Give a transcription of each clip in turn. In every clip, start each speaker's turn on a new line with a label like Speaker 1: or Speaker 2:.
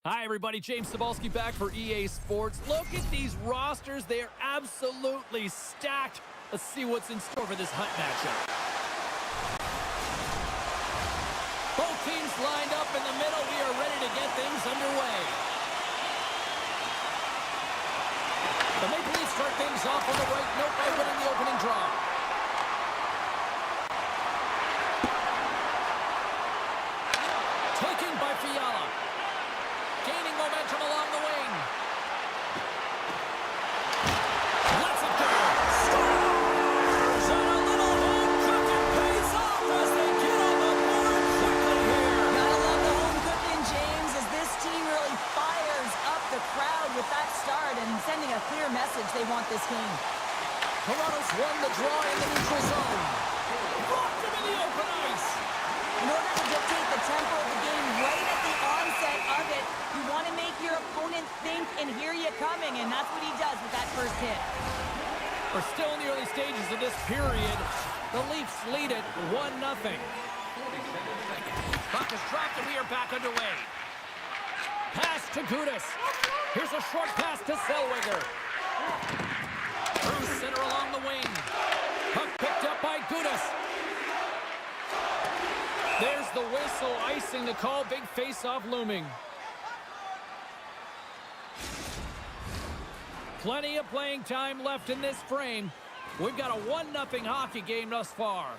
Speaker 1: Hi, everybody. James Cybulski back for EA Sports. Look at these rosters. They are absolutely stacked. Let's see what's in store for this Hunt matchup. Both teams lined up in the middle. We are ready to get things underway. The Maple Leafs start things off on the right note by winning the opening draw. Taken by Fiala. Gaining momentum along the wing. Lets it go. Scores! And a little home cooking pays off as they get on the board quickly here.
Speaker 2: Gotta love the home cooking, James, as this team really fires up the crowd with that start and sending a clear message they want this game.
Speaker 1: Toronto's won the draw in the neutral zone. Blocked him in the open ice.
Speaker 2: In order to dictate the tempo of the game right at the onset of it, you want to make your opponent think and hear you coming, and that's what he does with that first hit.
Speaker 1: We're still in the early stages of this period. The Leafs lead it 1-0. Puck is dropped and we are back underway. Pass to Gudas. Here's a short pass to Zellweger. Through center along the wing. Puck picked up by Gudas. There's the whistle, icing the call. Big face-off looming. Plenty of playing time left in this frame. We've got a 1-0 hockey game thus far.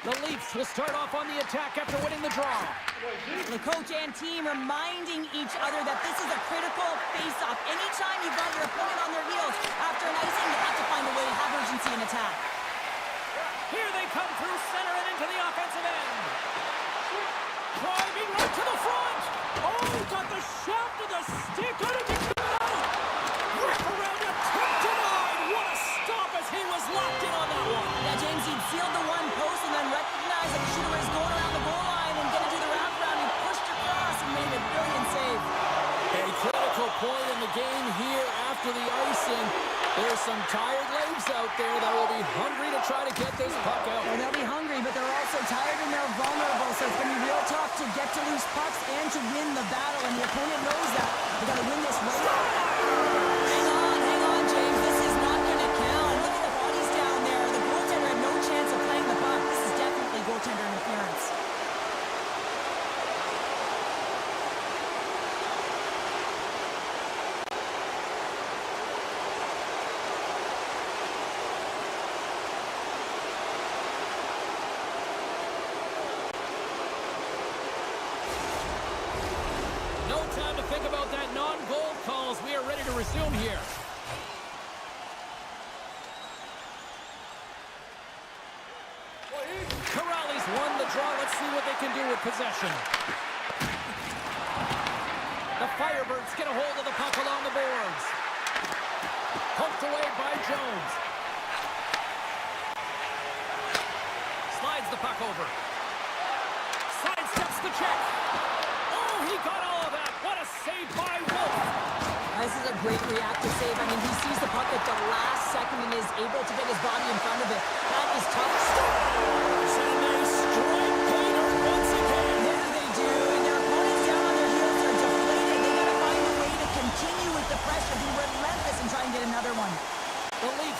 Speaker 1: The Leafs will start off on the attack after winning the draw.
Speaker 2: The coach and team reminding each other that this is a critical face-off. Anytime you've got your opponent on their heels after an icing, you have to find a way to have urgency in attack.
Speaker 1: Here they come through center and into the offensive end. Driving right to the front. Oh, got the shaft of the stick. How did he get it out? Wrap around it. Denied. What a stop as he was locked in on that one.
Speaker 2: Yeah, James, he'd sealed the one post and then recognized that the shooter was going around the goal line and going to do the wraparound. He pushed across and made a brilliant save.
Speaker 1: A critical point in the game here after the icing. There's some tired legs out there that will be hungry to try to get this puck out.
Speaker 2: Well, they'll be hungry, but they're also tired and they're vulnerable, so it's going to be real tough to get to loose pucks and to win the battle, and the opponent knows that. They got to win this right. Hang on, James. This is not going to count. Look at the bodies down there. The goaltender had no chance of playing the puck. This is definitely goaltender interference.
Speaker 1: Think about that non-goal calls. We are ready to resume here. Corrales won the draw. Let's see what they can do with possession. The Firebirds get a hold of the puck along the boards. Poked away by Jones. Slides the puck over. Sidesteps the check. Oh, he got all of that. What a save by Wolf.
Speaker 2: This is a great reactive save. I mean, he sees the puck at the last second and is able to get his body in front of it. That is tough.
Speaker 1: And they strike Peter once again.
Speaker 2: Yeah, they do. And their opponents down on their heels are deflated. They got to find a way to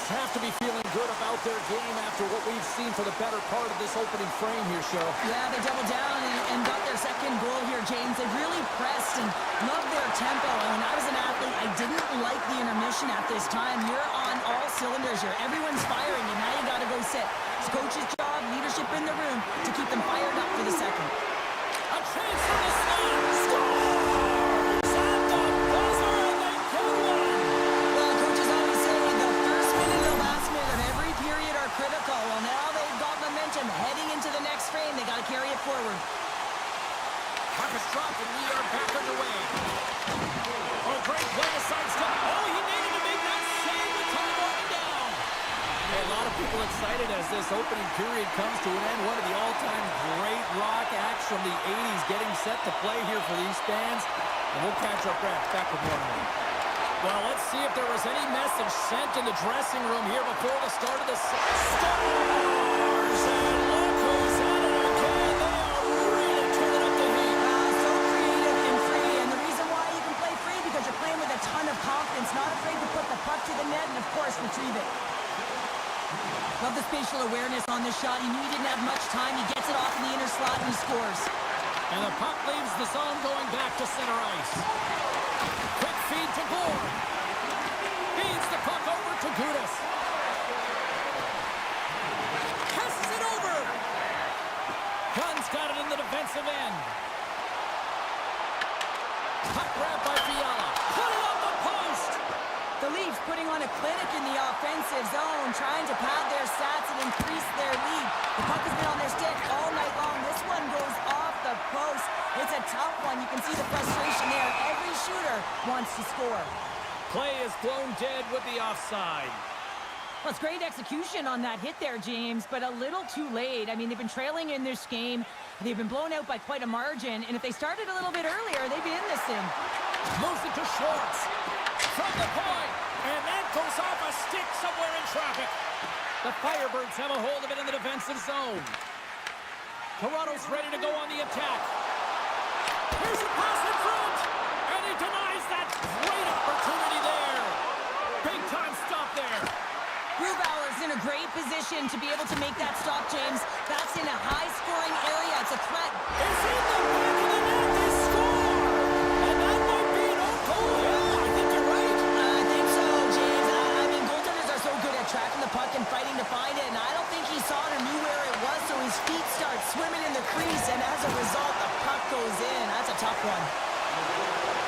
Speaker 1: Bucks have to be feeling good about their game after what we've seen for the better part of this opening frame here, Cheryl.
Speaker 2: Yeah, they doubled down and got their second goal here, James. They really pressed and loved their tempo. And when I was an athlete, I didn't like the intermission at this time. You're on all cylinders here. Everyone's firing, and now you got to go sit. It's coach's job, leadership in the room to keep them fired up for the second.
Speaker 1: A chance for the slot. Scores! At the buzzer, and they get one.
Speaker 2: Well, coaches always say the first minute and the last minute of every period are critical. Well, now they've got momentum heading into the next frame. They got to carry it forward.
Speaker 1: Puck is dropped, and we are back underway. Oh, great play to sidestep. Oh, he needed to make that save with time running down. A lot of people excited as this opening period comes to an end. One of the all-time great rock acts from the 80s getting set to play here for these fans. And we'll catch our breath back with more on it. Well, let's see if there was any message sent in the dressing room here before the start of the Stars! And look who's at it again. They are really turning up the heat.
Speaker 2: So creative and free. And the reason why you can play free because you're playing with a ton of confidence, not afraid to put the puck to the net and, of course, retrieve it. Love the spatial awareness on this shot. He knew he didn't have much time. He gets it off in the inner slot and he scores.
Speaker 1: And the puck leaves the zone going back to center ice. Quick feed to Gore. Feeds the puck over to Gudas. Passes it over. Gunn's got it in the defensive end. Puck grab by Fiala. Put it on the post.
Speaker 2: The Leafs putting on a clinic in the offensive zone, trying to pad their stats and increase their lead. The puck has been on their stick all night long. This one goes off the post. It's a tough one. You can see the frustration there. Every shooter wants to score.
Speaker 1: Play is blown dead with the offside.
Speaker 2: Well, it's great execution on that hit there, James, but a little too late. I mean, they've been trailing in this game. They've been blown out by quite a margin, and if they started a little bit earlier, they'd be in this thing.
Speaker 1: Moves it to Schwartz. From the point, and that goes off a stick somewhere in traffic. The Firebirds have a hold of it in the defensive zone. Toronto's ready to go on the attack. Here's a pass in front, and he denies that great opportunity there. Big time stop there.
Speaker 2: Grubauer's in a great position to be able to make that stop, James. That's in a high-scoring area. It's a threat.
Speaker 1: It's in the back of the net. They score, and that might be an own goal. Yeah, I think you're right.
Speaker 2: I think so, James. I mean, goaltenders are so good at tracking the puck and fighting to find it, and I don't think he saw it or knew where it was, so his feet start swimming in the crease, and as a result, the puck goes in. That's a tough one.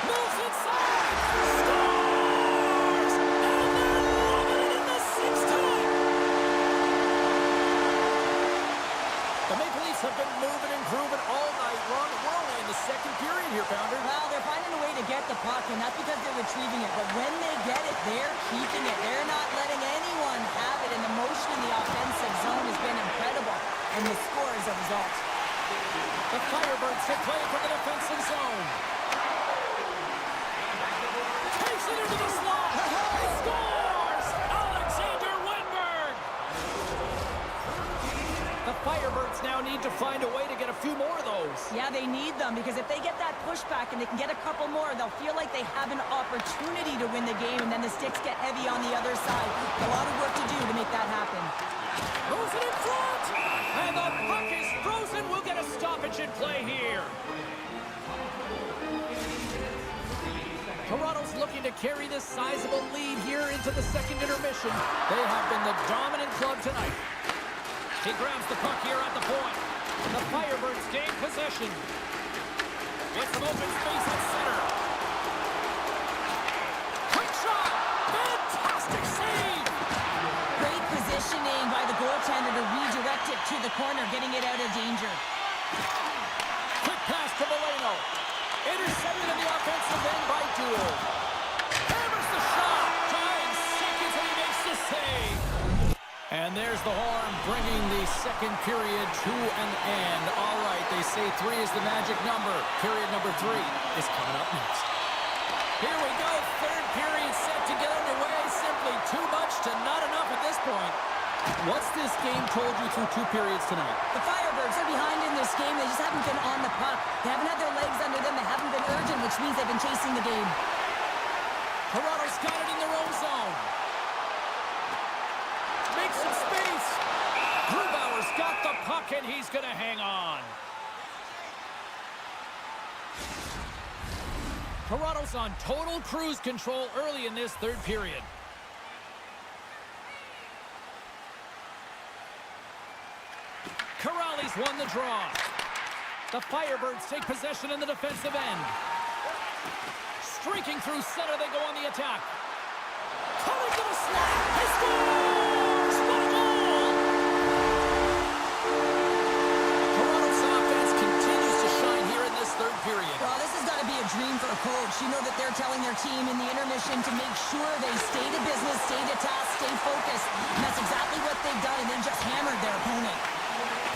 Speaker 1: Moves inside. Scores! And they're loving it in the sixth time. The Maple Leafs have been moving and grooving all night long. We're only in the second period here, Pounder.
Speaker 2: Well, they're finding a way to get the puck, and that's because they're retrieving it. But when they get it, they're keeping it. They're not letting anyone have it, and the motion in the offensive zone has been incredible, and the score is a result.
Speaker 1: The Firebirds have played from the defensive zone. Takes it into the slot. He scores! Alexander Wenberg! The Firebirds now need to find a way to get a few more of those.
Speaker 2: Yeah, they need them, because if they get that pushback and they can get a couple more, they'll feel like they have an opportunity to win the game, and then the sticks get heavy on the other side. A lot of work to do to make that happen.
Speaker 1: Moves it in front! And the puck is frozen. We'll get a stoppage in play here. Toronto's looking to carry this sizable lead here into the second intermission. They have been the dominant club tonight. He grabs the puck here at the point. The Firebirds gain possession. It's some open space at center. Quick shot! Fantastic save!
Speaker 2: Great positioning by the goaltender to redirect it to the corner, getting it out of danger.
Speaker 1: Quick pass to Moreno. Intercepted in the offensive end by Duel. Hammers the shot. 9 seconds and he makes the save. And there's the horn bringing the second period to an end. All right, they say 3 is the magic number. Period number 3 is coming up next. Here we go. Third period set to get underway. Simply too much to not enough at this point. What's this game told you through 2 periods tonight?
Speaker 2: The Firebirds are behind in this game. They just haven't been on the puck. They haven't had their legs under them. They haven't been urgent, which means they've been chasing the game.
Speaker 1: Toronto's got it in their own zone. some space. Grubauer's got the puck, and he's going to hang on. Toronto's on total cruise control early in this third period. Corrales won the draw. The Firebirds take possession in the defensive end. Streaking through center, they go on the attack. Coming to the slot. He scores! What a goal! Toronto's offense continues to shine here in this third period.
Speaker 2: Well, this has got to be a dream for a coach. You know that they're telling their team in the intermission to make sure they stay to business, stay to task, stay focused. And that's exactly what they've done, and they just hammered their opponent.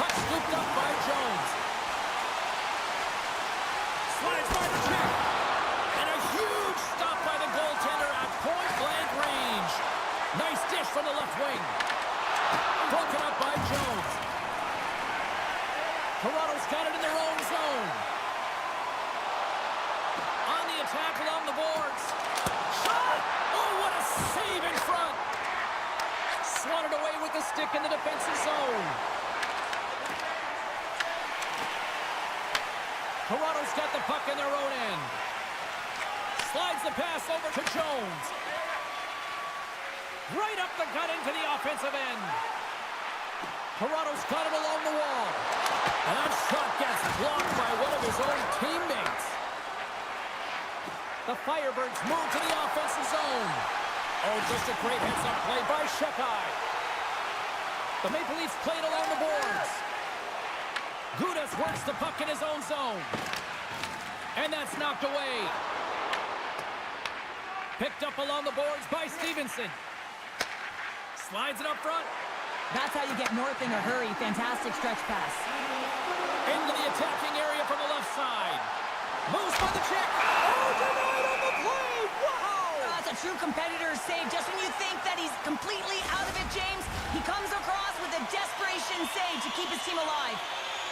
Speaker 1: Puck scooped up by Jones. Slides by the check. And a huge stop by the goaltender at point-blank range. Nice dish from the left wing. Broken up by Jones. Toronto's got it in their own zone. On the attack along the boards. Shot! Oh, what a save in front! Swatted away with the stick in the defensive zone. Toronto's got the puck in their own end. Slides the pass over to Jones. Right up the gut into the offensive end. Toronto's got it along the wall. And that shot gets blocked by one of his own teammates. The Firebirds move to the offensive zone. Oh, just a great heads-up play by Shekai. The Maple Leafs played along the boards. Gudas works the puck in his own zone. And that's knocked away. Picked up along the boards by Stevenson. Slides it up front.
Speaker 2: That's how you get north in a hurry. Fantastic stretch pass.
Speaker 1: Into the attacking area from the left side. Moves by the check. Oh, denied on the play. Wow!
Speaker 2: That's a true competitor's save. Just when you think that he's completely out of it, James, he comes across with a desperation save to keep his team alive.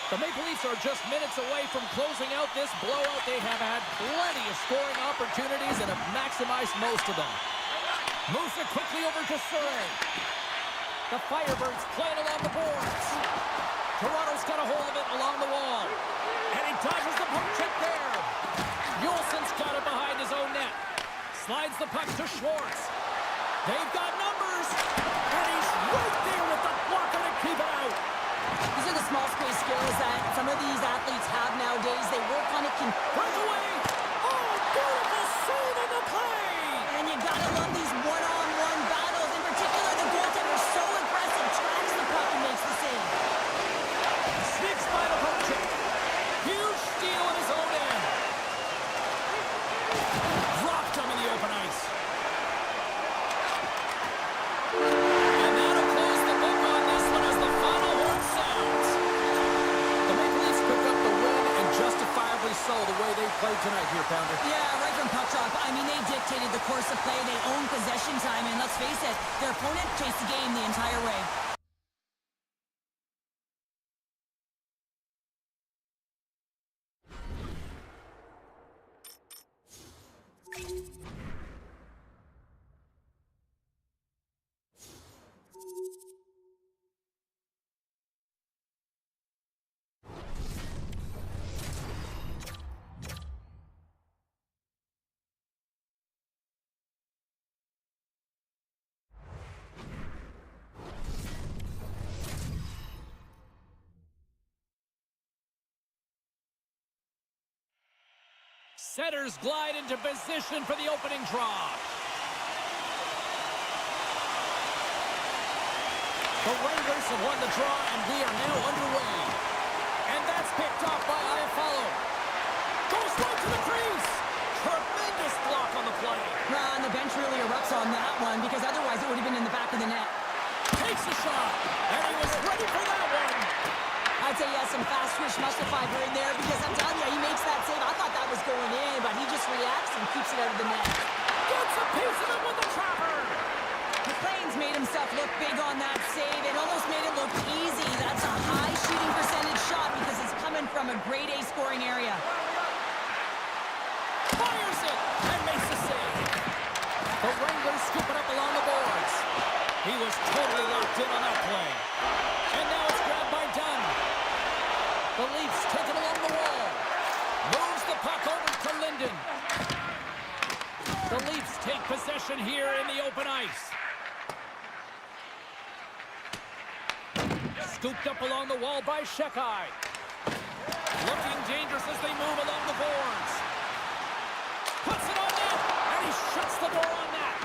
Speaker 1: The Maple Leafs are just minutes away from closing out this blowout. They have had plenty of scoring opportunities and have maximized most of them. Moves it quickly over to Surrey. The Firebirds playing along the boards. Toronto's got a hold of it along the wall. And he dodges the poke check there. Yolson's got it behind his own net. Slides the puck to Schwartz. They've got numbers. And he's right there with the blocker to keep it out.
Speaker 2: These are the small space skills that some of these athletes have nowadays. They work on it.
Speaker 1: Breakaway. Oh, beautiful save on the play.
Speaker 2: And you gotta love these one-on-one battles. In particular, the goaltender is so impressive. Tracks the puck and makes the save.
Speaker 1: Sneaks by the poke check. Huge steal in his own end. Dropped him in the open ice. And that'll close the book on this one as the final horn sounds. The Maple Leafs picked up the win, and justifiably so, the way they played tonight here, Pounder.
Speaker 2: Yeah, right from puck drop. I mean, they dictated the course of play. They owned possession time, and let's face it, their opponent chased the game the entire way.
Speaker 1: Setters glide into position for the opening draw. The Wranglers have won the draw, and we are now underway. And that's picked off by Iafallo. Goes right to the crease. Tremendous block on the play.
Speaker 2: And the bench really erupts on that one, because otherwise it would have been in the back of the net.
Speaker 1: Takes a shot, and he was ready for that one.
Speaker 2: I'd say he has some fast twitch muscle fiber in there, because I'm telling you, he makes that save. I thought that was going in, but he just reacts and keeps it out of the net.
Speaker 1: Gets a piece of it with the trapper.
Speaker 2: McLean's made himself look big on that save. It almost made it look easy. That's a high shooting percentage shot because it's coming from a grade A scoring area.
Speaker 1: Fires it and makes the save. The Wranglers scoop it up along the boards. He was totally locked in on that play. And now it's grabbed by Dunn. The Leafs take it along the wall. Moves the puck over to Linden. The Leafs take possession here in the open ice. Scooped up along the wall by Shekai. Looking dangerous as they move along the boards. Puts it on net, and he shuts the door on that.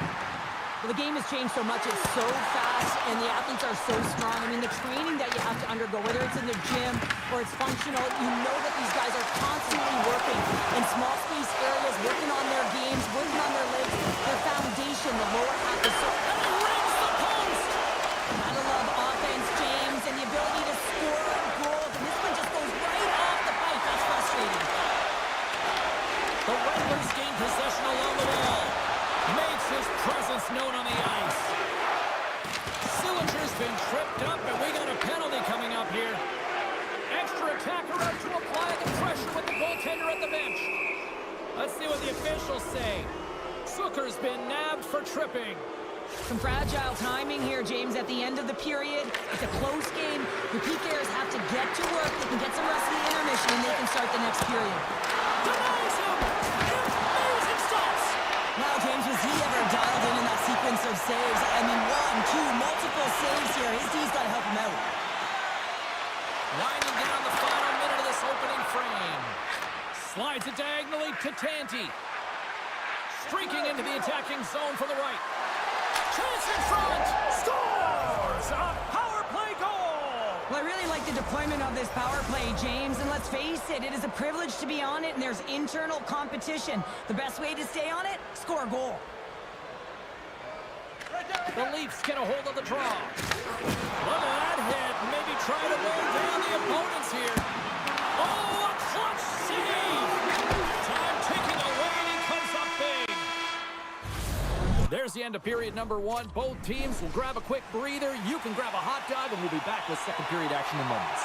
Speaker 2: Well, the game has changed so much. It's so fast, and the athletes are so strong. I mean, the training that you have to undergo, whether it's in the gym or it's functional, you know that these guys are constantly working in small space areas, working on their games, working on their legs, their foundation, the lower half is so...
Speaker 1: And he rings the post!
Speaker 2: Gotta love offense, James, and the ability to score goals, and this one just goes right off the pipe. That's frustrating.
Speaker 1: The Wranglers gain possession along the wall. Makes his presence known on the ice. Sillinger's been tripped up, and we got a penalty coming up here. Extra attacker out to apply the pressure with the goaltender at the bench. Let's see what the officials say. Zucker's been nabbed for tripping.
Speaker 2: Some fragile timing here, James, at the end of the period. It's a close game. The PKers have to get to work. They can get some rest in the intermission, and they can start the next period.
Speaker 1: Denies him! Amazing stops!
Speaker 2: Wow, James, was he ever dialed in that sequence of saves? I mean, 1, 2, multiple saves here. His D's got to help him out.
Speaker 1: Winding down the final minute of this opening frame. Slides it diagonally to Tanti. Streaking into the attacking zone for the right. Chance in front! Scores! A power play goal!
Speaker 2: Well, I really like the deployment of this power play, James, and let's face it, it is a privilege to be on it, and there's internal competition. The best way to stay on it? Score a goal.
Speaker 1: The Leafs get a hold of the draw. Look at that hit. Maybe try to roll down the opponents here. Oh, a clutch save! Time ticking away, and he comes up big. There's the end of period number 1. Both teams will grab a quick breather. You can grab a hot dog, and we'll be back with second period action in moments.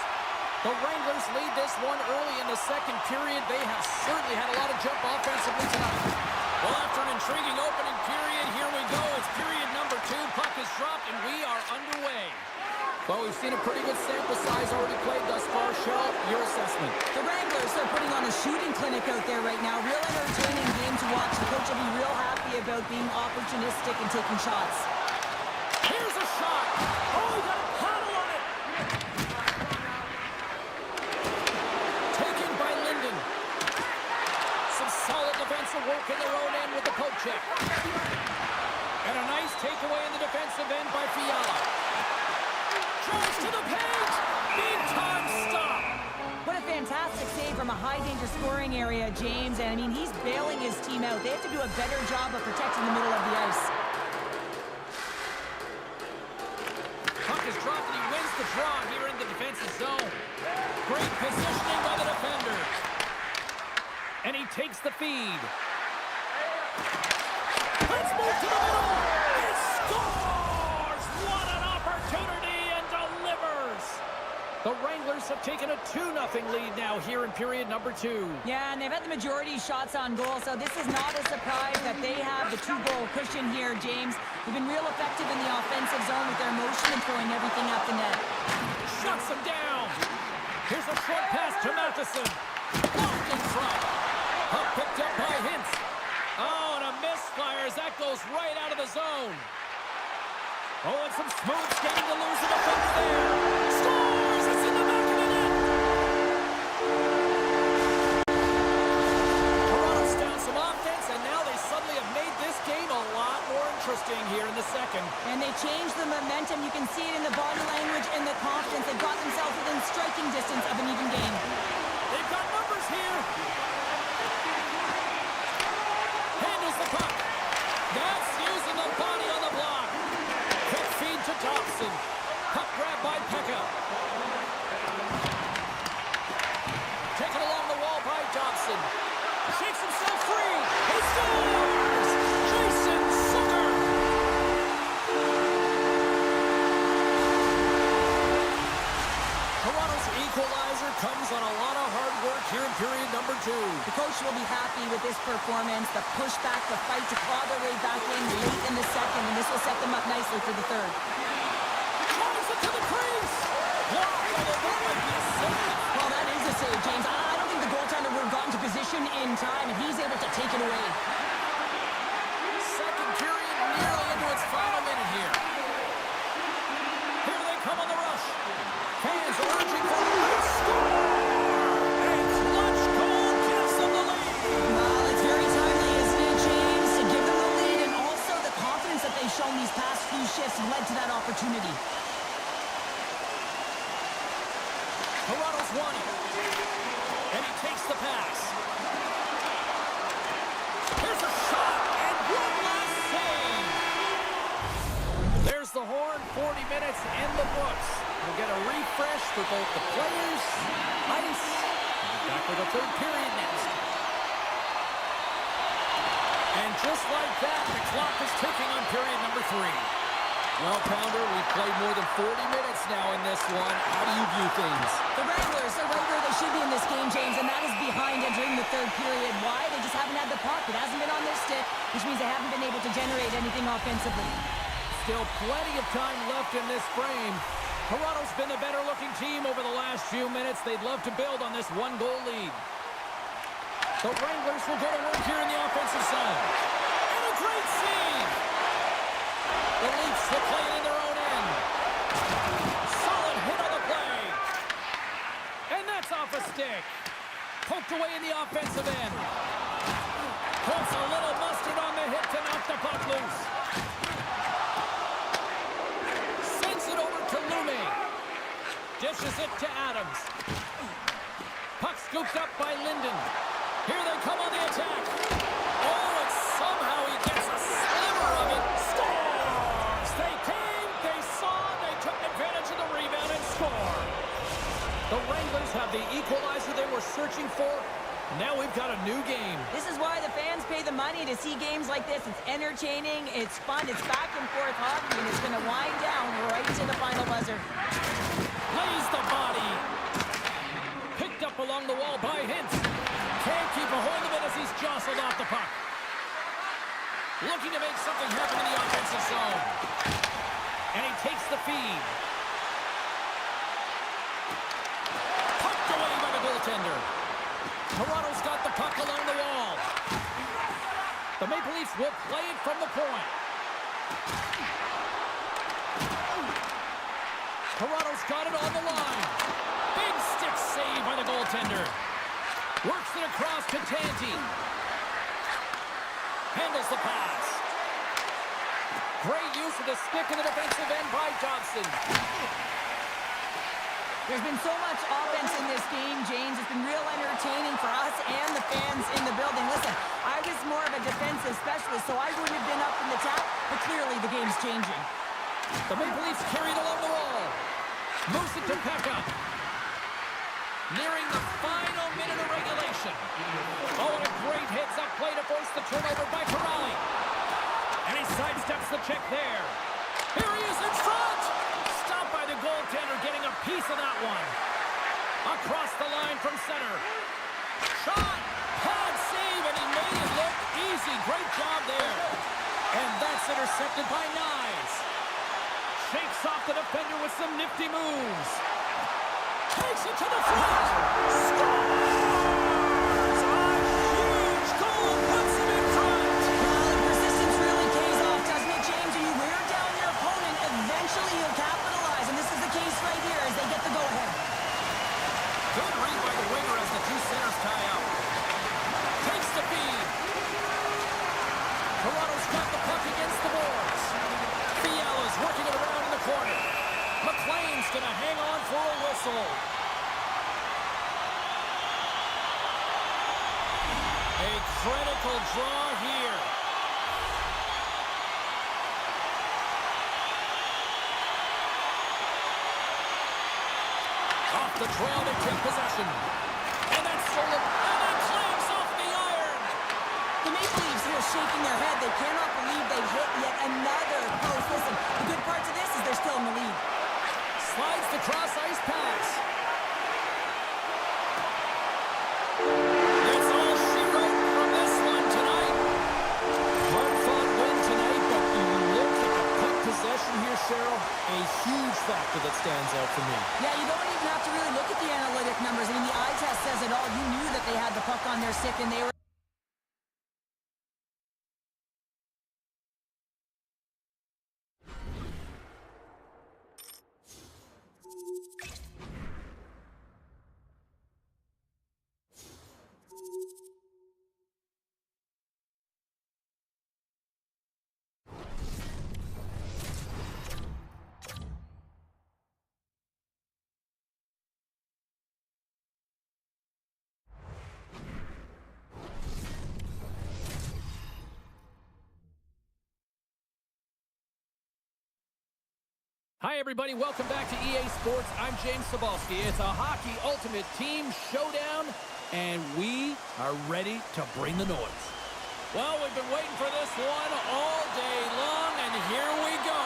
Speaker 1: The Wranglers lead this one early in the second period. They have certainly had a lot of jump offensively tonight. Well, after an intriguing opening period, here we go. It's period number 2. Puck is dropped, and we are underway. Well, we've seen a pretty good sample size already played thus far. Shell, your assessment.
Speaker 2: The Wranglers are putting on a shooting clinic out there right now. Real entertaining game to watch. The coach will be real happy about being opportunistic and taking shots.
Speaker 1: Here's a shot. Oh, he got a paddle on it. Taken by Linden. Some solid defensive work in their own end with the poke check. And a nice takeaway in the defensive end by Fiala. Drives to the paint. Big time stop.
Speaker 2: What a fantastic save from a high-danger scoring area, James. And, I mean, he's bailing his team out. They have to do a better job of protecting the middle of the ice.
Speaker 1: Puck is dropped, and he wins the draw here in the defensive zone. Great positioning by the defender. And he takes the feed. Let's move to the middle. He scores! What an opportunity, and delivers! The Wranglers have taken a 2-0 lead now here in period number 2.
Speaker 2: Yeah, and they've had the majority shots on goal, so this is not a surprise that they have the 2-goal cushion here, James. They've been real effective in the offensive zone with their motion and throwing everything at the net.
Speaker 1: Shuts him down. Here's a short pass to Matheson. Blocked in front. Puck picked up by Hintz. Oh, and a misfire as that goes right out of the zone. Oh, and some smooth skating to lose the defender there. Scores! It's in the back of the net. Toronto's down some offense, and now they suddenly have made this game a lot more interesting here in the second.
Speaker 2: And they changed the momentum. You can see it in the body language and the confidence. They've got themselves within striking distance of an even game.
Speaker 1: They've got numbers here. Handles the puck. That's using the body on the block. Quick feed to Dobson. Puck grab by Pekka. Taken along the wall by Dobson. Shakes himself free. He scores! Jason Zucker! Toronto's equalizer comes on a lot of hard work here in period number 2.
Speaker 2: The coach will be happy with this performance, the pushback, the fight to claw their way back in late in the second, and this will set them up nicely for the third.
Speaker 1: Drives it to the crease. Blocked, although that might be a save.
Speaker 2: Well, that is a save, James. I don't think the goaltender would have gotten to position in time, and he's able to take it away.
Speaker 1: Second period nearly into its final minute here. Here they come on the rush. Fans urging for a score. A clutch goal gives them the lead.
Speaker 2: Well, it's very timely, isn't it, James, to give them the lead, and also the confidence that they've shown these past few shifts led to that opportunity.
Speaker 1: Toronto's won it. And he takes the pass. Here's a shot, and one last save. There's the horn, 40 minutes in the books. We'll get a refresh for both the players, ice, and we're back for the third period next. And just like that, the clock is ticking on period number 3. Well, Pounder, we've played more than 40 minutes now in this one. How do you view things?
Speaker 2: The Wranglers are right where they should be in this game, James, and that is behind entering the third period. Why? They just haven't had the puck. It hasn't been on their stick, which means they haven't been able to generate anything offensively.
Speaker 1: Still plenty of time left in this frame. Toronto's been the better-looking team over the last few minutes. They'd love to build on this one-goal lead. The Wranglers will go to work here in the offensive zone. And a great save! The Leafs will play it in their own end. Solid hit on the play. And that's off a stick. Poked away in the offensive end. Puts a little mustard on the hit to knock the puck loose. Sends it over to Lume. Dishes it to Adams. Puck scooped up by Linden. Here they come on the attack. Oh, and somehow he gets a sliver of it. Scores! They came, they saw, they took advantage of the rebound and score. The Wranglers have the equalizer they were searching for. Now we've got a new game.
Speaker 2: This is why the fans pay the money to see games like this. It's entertaining, it's fun, it's back and forth hockey, and it's going to wind down right to the final buzzer.
Speaker 1: Plays the body. Picked up along the wall by Hintz. Can't keep a hold of it as he's jostled off the puck. Looking to make something happen in the offensive zone. And he takes the feed. Pucked away by the goaltender. Toronto's got the puck along the wall. The Maple Leafs will play it from the point. Toronto's got it on the line. Big stick save by the goaltender. Works it across to Tanti. Handles the pass. Great use of the stick in the defensive end by Johnson.
Speaker 2: There's been so much offense in this game, James. It's been real entertaining for us and the fans in the building. Listen, I was more of a defensive specialist, so I wouldn't have been up in the top, but clearly the game's changing.
Speaker 1: The Maple Leafs carry it along the wall. Moves it to Pekka. Nearing the final minute of regulation. Oh, and a great hits-up play to force the turnover by Corrali. And he sidesteps the check there. Here he is in front! Stopped by the goaltender, getting a piece of that one. Across the line from center. Shot! Hard save, and he made it look easy. Great job there. And that's intercepted by Knies. Shakes off the defender with some nifty moves. Takes it to the front. Scores! A huge goal puts him in front.
Speaker 2: Well, persistence really pays off, doesn't it, James? When you wear down your opponent, eventually you'll capitalize, and this is the case right here as they get the go-ahead.
Speaker 1: Good read by the winger as the two centers tie up. Takes the feed. Toronto's got the puck against the boards. Fiala's working it around in the corner. McLean's going to hang on for a whistle. A critical draw here. Off the trail, they take possession. And that's stolen. And that clamps off the iron.
Speaker 2: The Maple Leafs here shaking their head. They cannot believe they've hit yet another post. Listen, the good part to this is they're still in the lead.
Speaker 1: Slides the cross-ice pass.
Speaker 2: puck on their stick, and they were...
Speaker 1: Hi, everybody. Welcome back to EA Sports. I'm James Cebulski. It's a Hockey Ultimate Team Showdown, and we are ready to bring the noise. Well, we've been waiting for this one all day long, and here we go.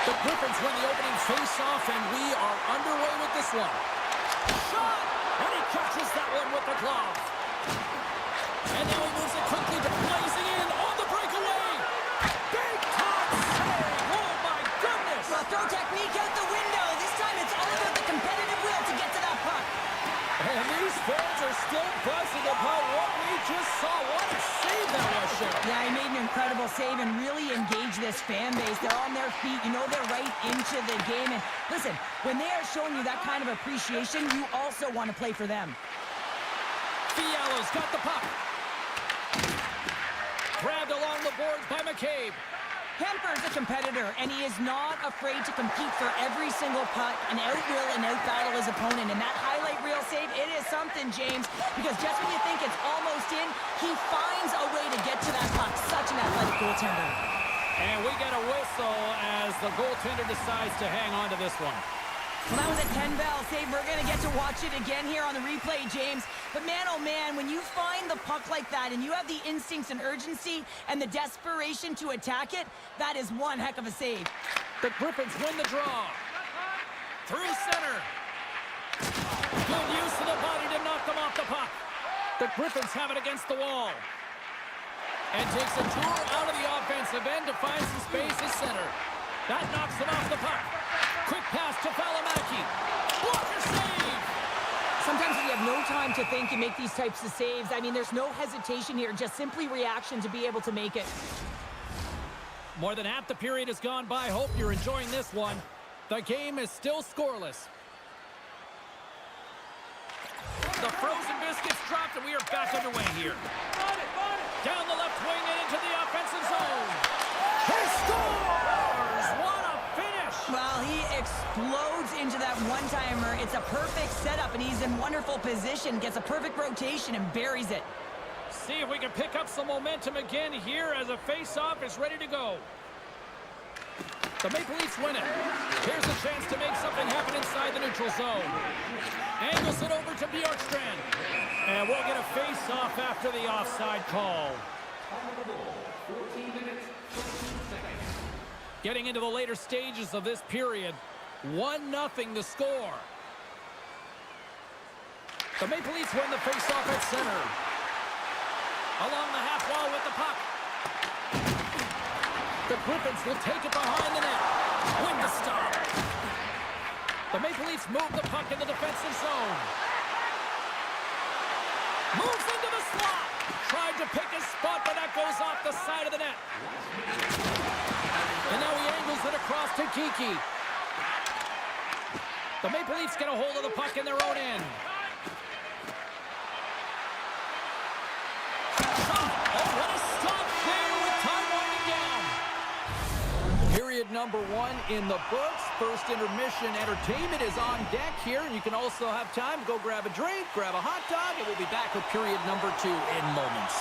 Speaker 1: The Griffins win the opening face-off, and we are underway with this one. Shot! And he catches that one with the glove. And now he moves it quickly to blazing in on the breakaway. Big time save! Oh, my goodness!
Speaker 2: Well, throw technique out the window. This time it's all about the competitive will to get to that puck.
Speaker 1: And these fans are still buzzing about what we just saw. What a save that was, Shane.
Speaker 2: Yeah, he made an incredible save and really engaged this fan base. They're on their feet. You know they're right into the game. And listen, when they are showing you that kind of appreciation, you also want to play for them.
Speaker 1: Fiala's got the puck. Grabbed along the boards by McCabe.
Speaker 2: Kemper's a competitor, and he is not afraid to compete for every single puck and out-will and out-battle his opponent. And that highlight reel save, it is something, James, because just when you think it's almost in, he finds a way to get to that puck. Such an athletic goaltender.
Speaker 1: And we get a whistle as the goaltender decides to hang on to this one.
Speaker 2: Well, that was a 10-bell save. We're going to get to watch it again here on the replay, James. But man, oh man, when you find the puck like that and you have the instincts and urgency and the desperation to attack it, that is one heck of a save.
Speaker 1: The Griffins win the draw. Through center. Good use of the body to knock them off the puck. The Griffins have it against the wall. And takes a tour out of the offensive end to find some space at center. That knocks them off the puck. Quick pass to Valimaki. Blocker save!
Speaker 2: Sometimes if you have no time to think, you make these types of saves. I mean, there's no hesitation here, just simply reaction to be able to make it.
Speaker 1: More than half the period has gone by. Hope you're enjoying this one. The game is still scoreless. The frozen biscuits dropped, and we are back underway here. Down the left wing and into the offensive zone. He scores! What a finish!
Speaker 2: Well, he explodes into that one-timer. It's a perfect setup, and he's in wonderful position. Gets a perfect rotation and buries it.
Speaker 1: See if we can pick up some momentum again here as a face-off is ready to go. The Maple Leafs win it. Here's a chance to make something happen inside the neutral zone. Angles it over to Bjorkstrand. And we'll get a face-off after the offside call. Getting into the later stages of this period, 1-0 the score. The Maple Leafs win the face-off at center. Along the half wall with the puck. The Griffins will take it behind the net. Win the stop. The Maple Leafs move the puck in the defensive zone. Moves into the slot. Tried to pick his spot, but that goes off the side of the net. And now he angles it across to Kiki. The Maple Leafs get a hold of the puck in their own end. Period number 1 in the books. First intermission entertainment is on deck here. And you can also have time to go grab a drink, grab a hot dog, and we'll be back with period number 2 in moments.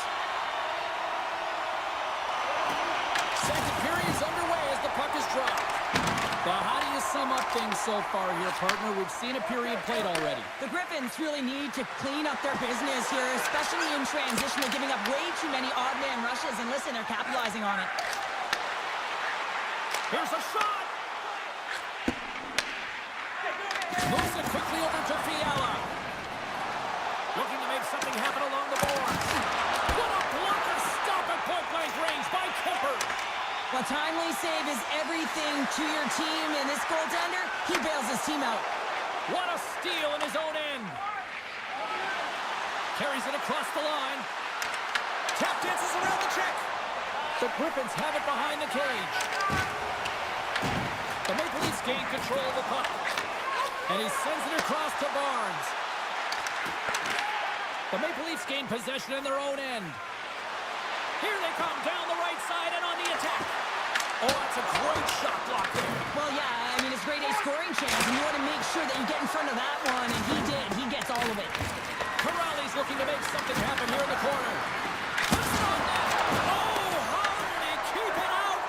Speaker 1: Second period's underway as the puck is dropped. But how do you sum up things so far here, partner? We've seen a period played already.
Speaker 2: The Griffins really need to clean up their business here, especially in transition. They're giving up way too many odd man rushes, and listen, they're capitalizing on it.
Speaker 1: Here's a shot! Moves it quickly over to Fiala. Looking to make something happen along the boards. What a blocker stop at point-blank range by Kemper.
Speaker 2: Well, timely save is everything to your team, and this goaltender, he bails his team out.
Speaker 1: What a steal in his own end. Carries it across the line.
Speaker 3: Tap dances around the check.
Speaker 1: The Griffins have it behind the cage. The Maple Leafs gain control of the puck. And he sends it across to Barnes. The Maple Leafs gain possession in their own end. Here they come down the right side and on the attack. Oh, that's a great shot block there.
Speaker 2: Well, yeah, I mean, it's grade A scoring chance, and you want to make sure that you get in front of that one, and he did. He gets all of it.
Speaker 1: Corrali's looking to make something happen here in the corner. Oh, how did he keep it out?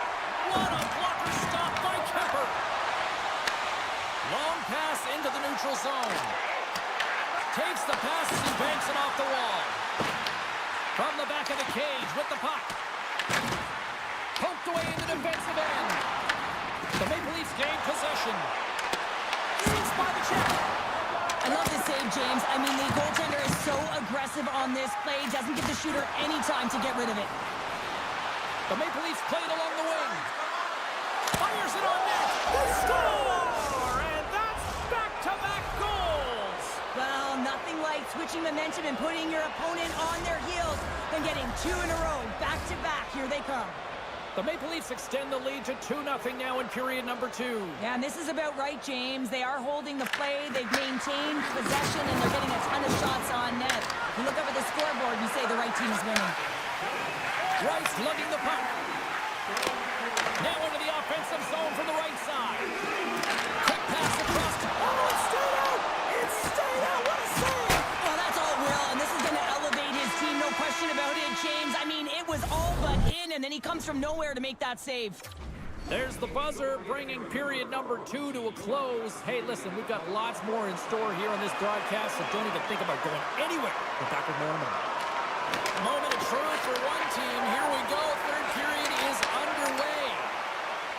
Speaker 1: What a blocker stop by Kemper. Long pass into the neutral zone. Takes the pass as he banks it off the wall. From the back of the cage with the puck. Poked away in the defensive end. The Maple Leafs gain possession.
Speaker 3: Shoots by the check.
Speaker 2: I love this save, James. I mean, the goaltender is so aggressive on this play. Doesn't give the shooter any time to get rid of it.
Speaker 1: The Maple Leafs played along the wing. Fires it on net. They score! And that's back-to-back goals.
Speaker 2: Well, nothing like switching momentum and putting your opponent on their heels than getting two in a row, back-to-back. Here they come.
Speaker 1: The Maple Leafs extend the lead to 2-0 now in period number 2.
Speaker 2: Yeah, and this is about right, James. They are holding the play. They've maintained possession, and they're getting a ton of shots on net. You look up at the scoreboard, you say the right team is winning.
Speaker 1: Rice lugging the puck. Now into the offensive zone from the right side. Quick pass across.
Speaker 3: Oh, it stayed out. It stayed out. What a save.
Speaker 2: Well, that's all Will, and this is going to elevate his team, no question about it, James. I mean, it was all but in, and then he comes from nowhere to make that save.
Speaker 1: There's the buzzer, bringing period number 2 to a close. Hey, listen, we've got lots more in store here on this broadcast, so don't even think about going anywhere. We're back with more in a moment. Moment of truth for one team. Here we go. Third period is underway.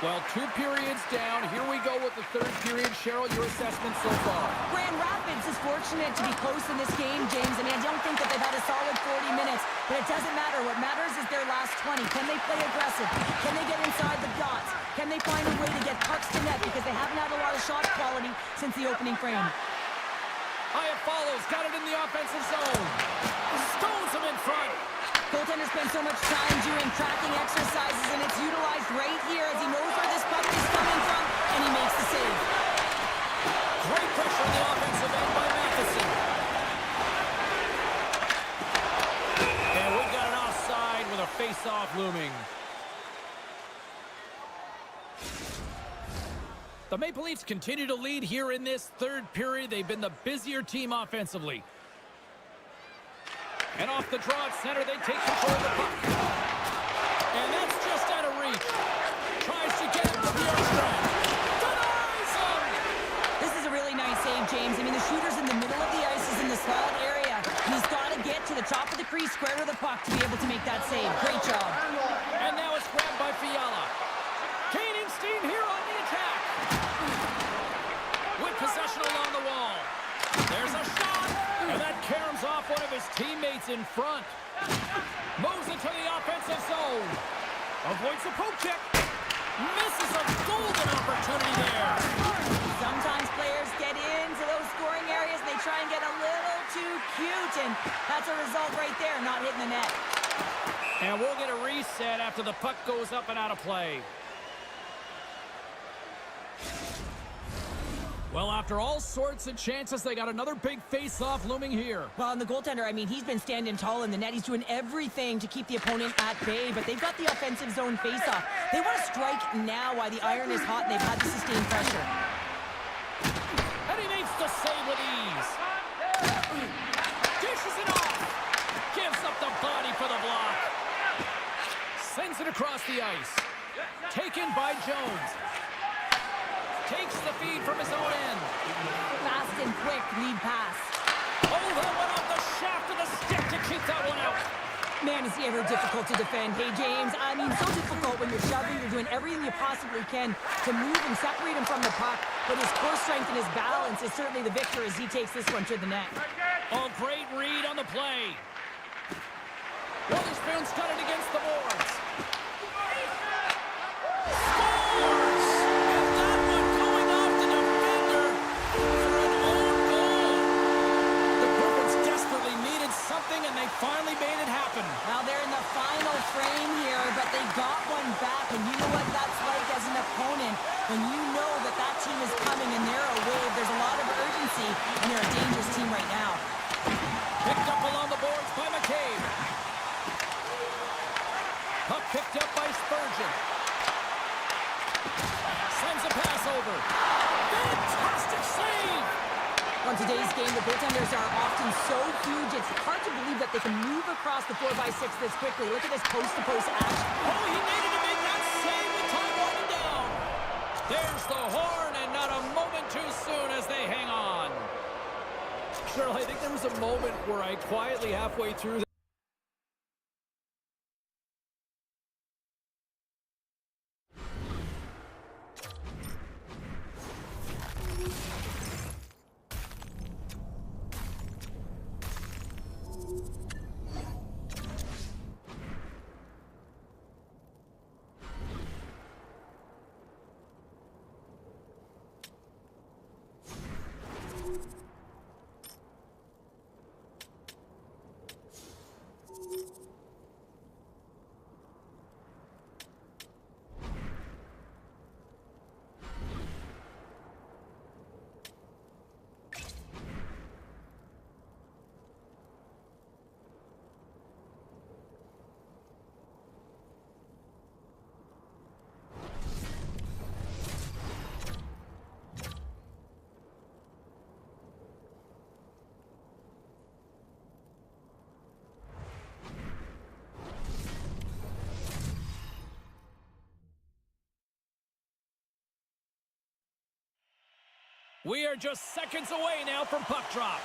Speaker 1: Well, 2 periods down. Here we go with the third period. Cheryl, your assessment so far?
Speaker 2: Grand Rapids is fortunate to be close in this game, James. I mean, I don't think that they've had a solid 40 minutes, but it doesn't matter. What matters is their last 20. Can they play aggressive? Can they get inside the dots? Can they find a way to get pucks to net? Because they haven't had a lot of shot quality since the opening frame.
Speaker 1: Hyatt follows. Got it in the offensive zone. Stones him in front.
Speaker 2: Goaltender spends so much time doing tracking exercises, and it's utilized right here as he knows where this puck is coming from, and he makes the save.
Speaker 1: Great pressure on the offensive end by Matheson. And we've got an offside with a face-off looming. The Maple Leafs continue to lead here in this third period. They've been the busier team offensively. And off the draw at center, they take control of the puck. And that's just out of reach. Tries to get it to Bjorkstrand. Denies him!
Speaker 2: This is a really nice save, James. I mean, the shooter's in the middle of the ice, is in the slot area. And he's got to get to the top of the crease, square to the puck, to be able to make that save. Great job.
Speaker 1: And now it's grabbed by Fiala. Gaining steam here on the attack. With possession along the wall. There's a shot. And that caroms off one of his teammates in front. Moves into the offensive zone. Avoids the poke check. Misses a golden opportunity there.
Speaker 2: Sometimes players get into those scoring areas and they try and get a little too cute, and that's a result right there, not hitting the net.
Speaker 1: And we'll get a reset after the puck goes up and out of play. Well, after all sorts of chances, they got another big face-off looming here.
Speaker 2: Well, and the goaltender, I mean, he's been standing tall in the net. He's doing everything to keep the opponent at bay, but they've got the offensive zone face-off. They want to strike now while the iron is hot and they've had to sustain pressure.
Speaker 1: And he makes the save with ease. Dishes it off. Gives up the body for the block. Sends it across the ice. Taken by Jones. Takes the feed from his own end.
Speaker 2: Fast and quick lead pass.
Speaker 1: Oh, that went off the shaft of the stick to keep that one out.
Speaker 2: Man, is he ever difficult to defend. Hey, James, I mean, so difficult when you're shoving, you're doing everything you possibly can to move and separate him from the puck, but his core strength and his balance is certainly the victor as he takes this one to the net.
Speaker 1: Oh, great read on the play. Witherspoon's got it against the boards. Scores! And that one going off the defender for an own goal
Speaker 2: and they're a dangerous team right now.
Speaker 1: Picked up along the boards by McCabe. Puck picked up by Spurgeon. Sends a pass over. Fantastic save!
Speaker 2: On today's game, the goaltenders are often so huge, it's hard to believe that they can move across the 4x6 this quickly. Look at this post-to-post action.
Speaker 1: Oh, he needed to make that save with time running down. There's the horn, and not a moment too soon as they hang on. Cheryl, I think there was a moment where I quietly halfway through We are just seconds away now from puck drop.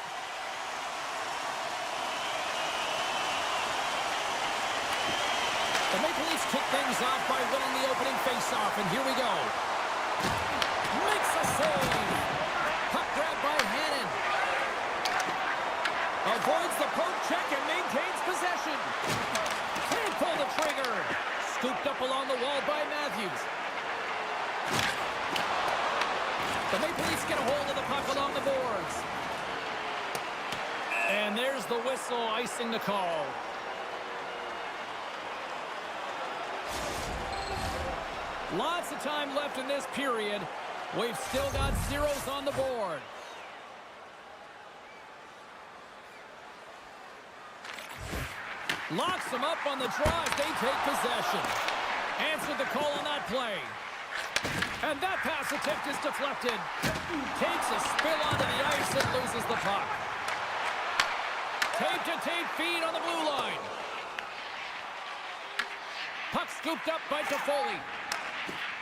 Speaker 1: The Maple Leafs kick things off by winning the opening faceoff, and here we go. Makes a save. Puck grab by Hannon. Avoids the poke check and maintains possession. Can't pull the trigger. Scooped up along the wall by Matthews. The Maple Leafs get a hold of the puck along the boards. And there's the whistle icing the call. Lots of time left in this period. We've still got zeros on the board. Locks them up on the draw as they take possession. Answered the call on that play. And that pass attempt is deflected. Takes a spill onto the ice and loses the puck. Tape-to-tape feed on the blue line. Puck scooped up by Toffoli.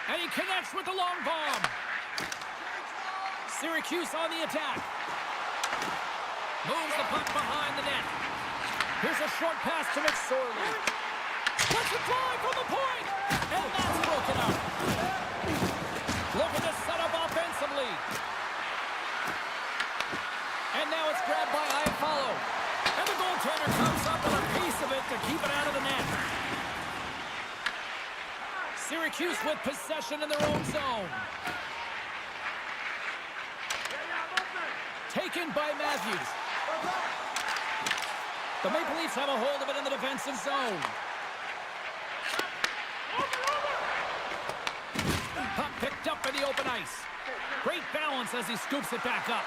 Speaker 1: And he connects with the long bomb. Syracuse on the attack. Moves the puck behind the net. Here's a short pass to McSorley. Puts a drive from the point. And that's broken up. Looking to set up offensively. And now it's grabbed by Iafallo. And the goaltender comes up with a piece of it to keep it out of the net. Syracuse with possession in their own zone. Taken by Matthews. The Maple Leafs have a hold of it in the defensive zone. Puck picked up in the open ice. Great balance as he scoops it back up.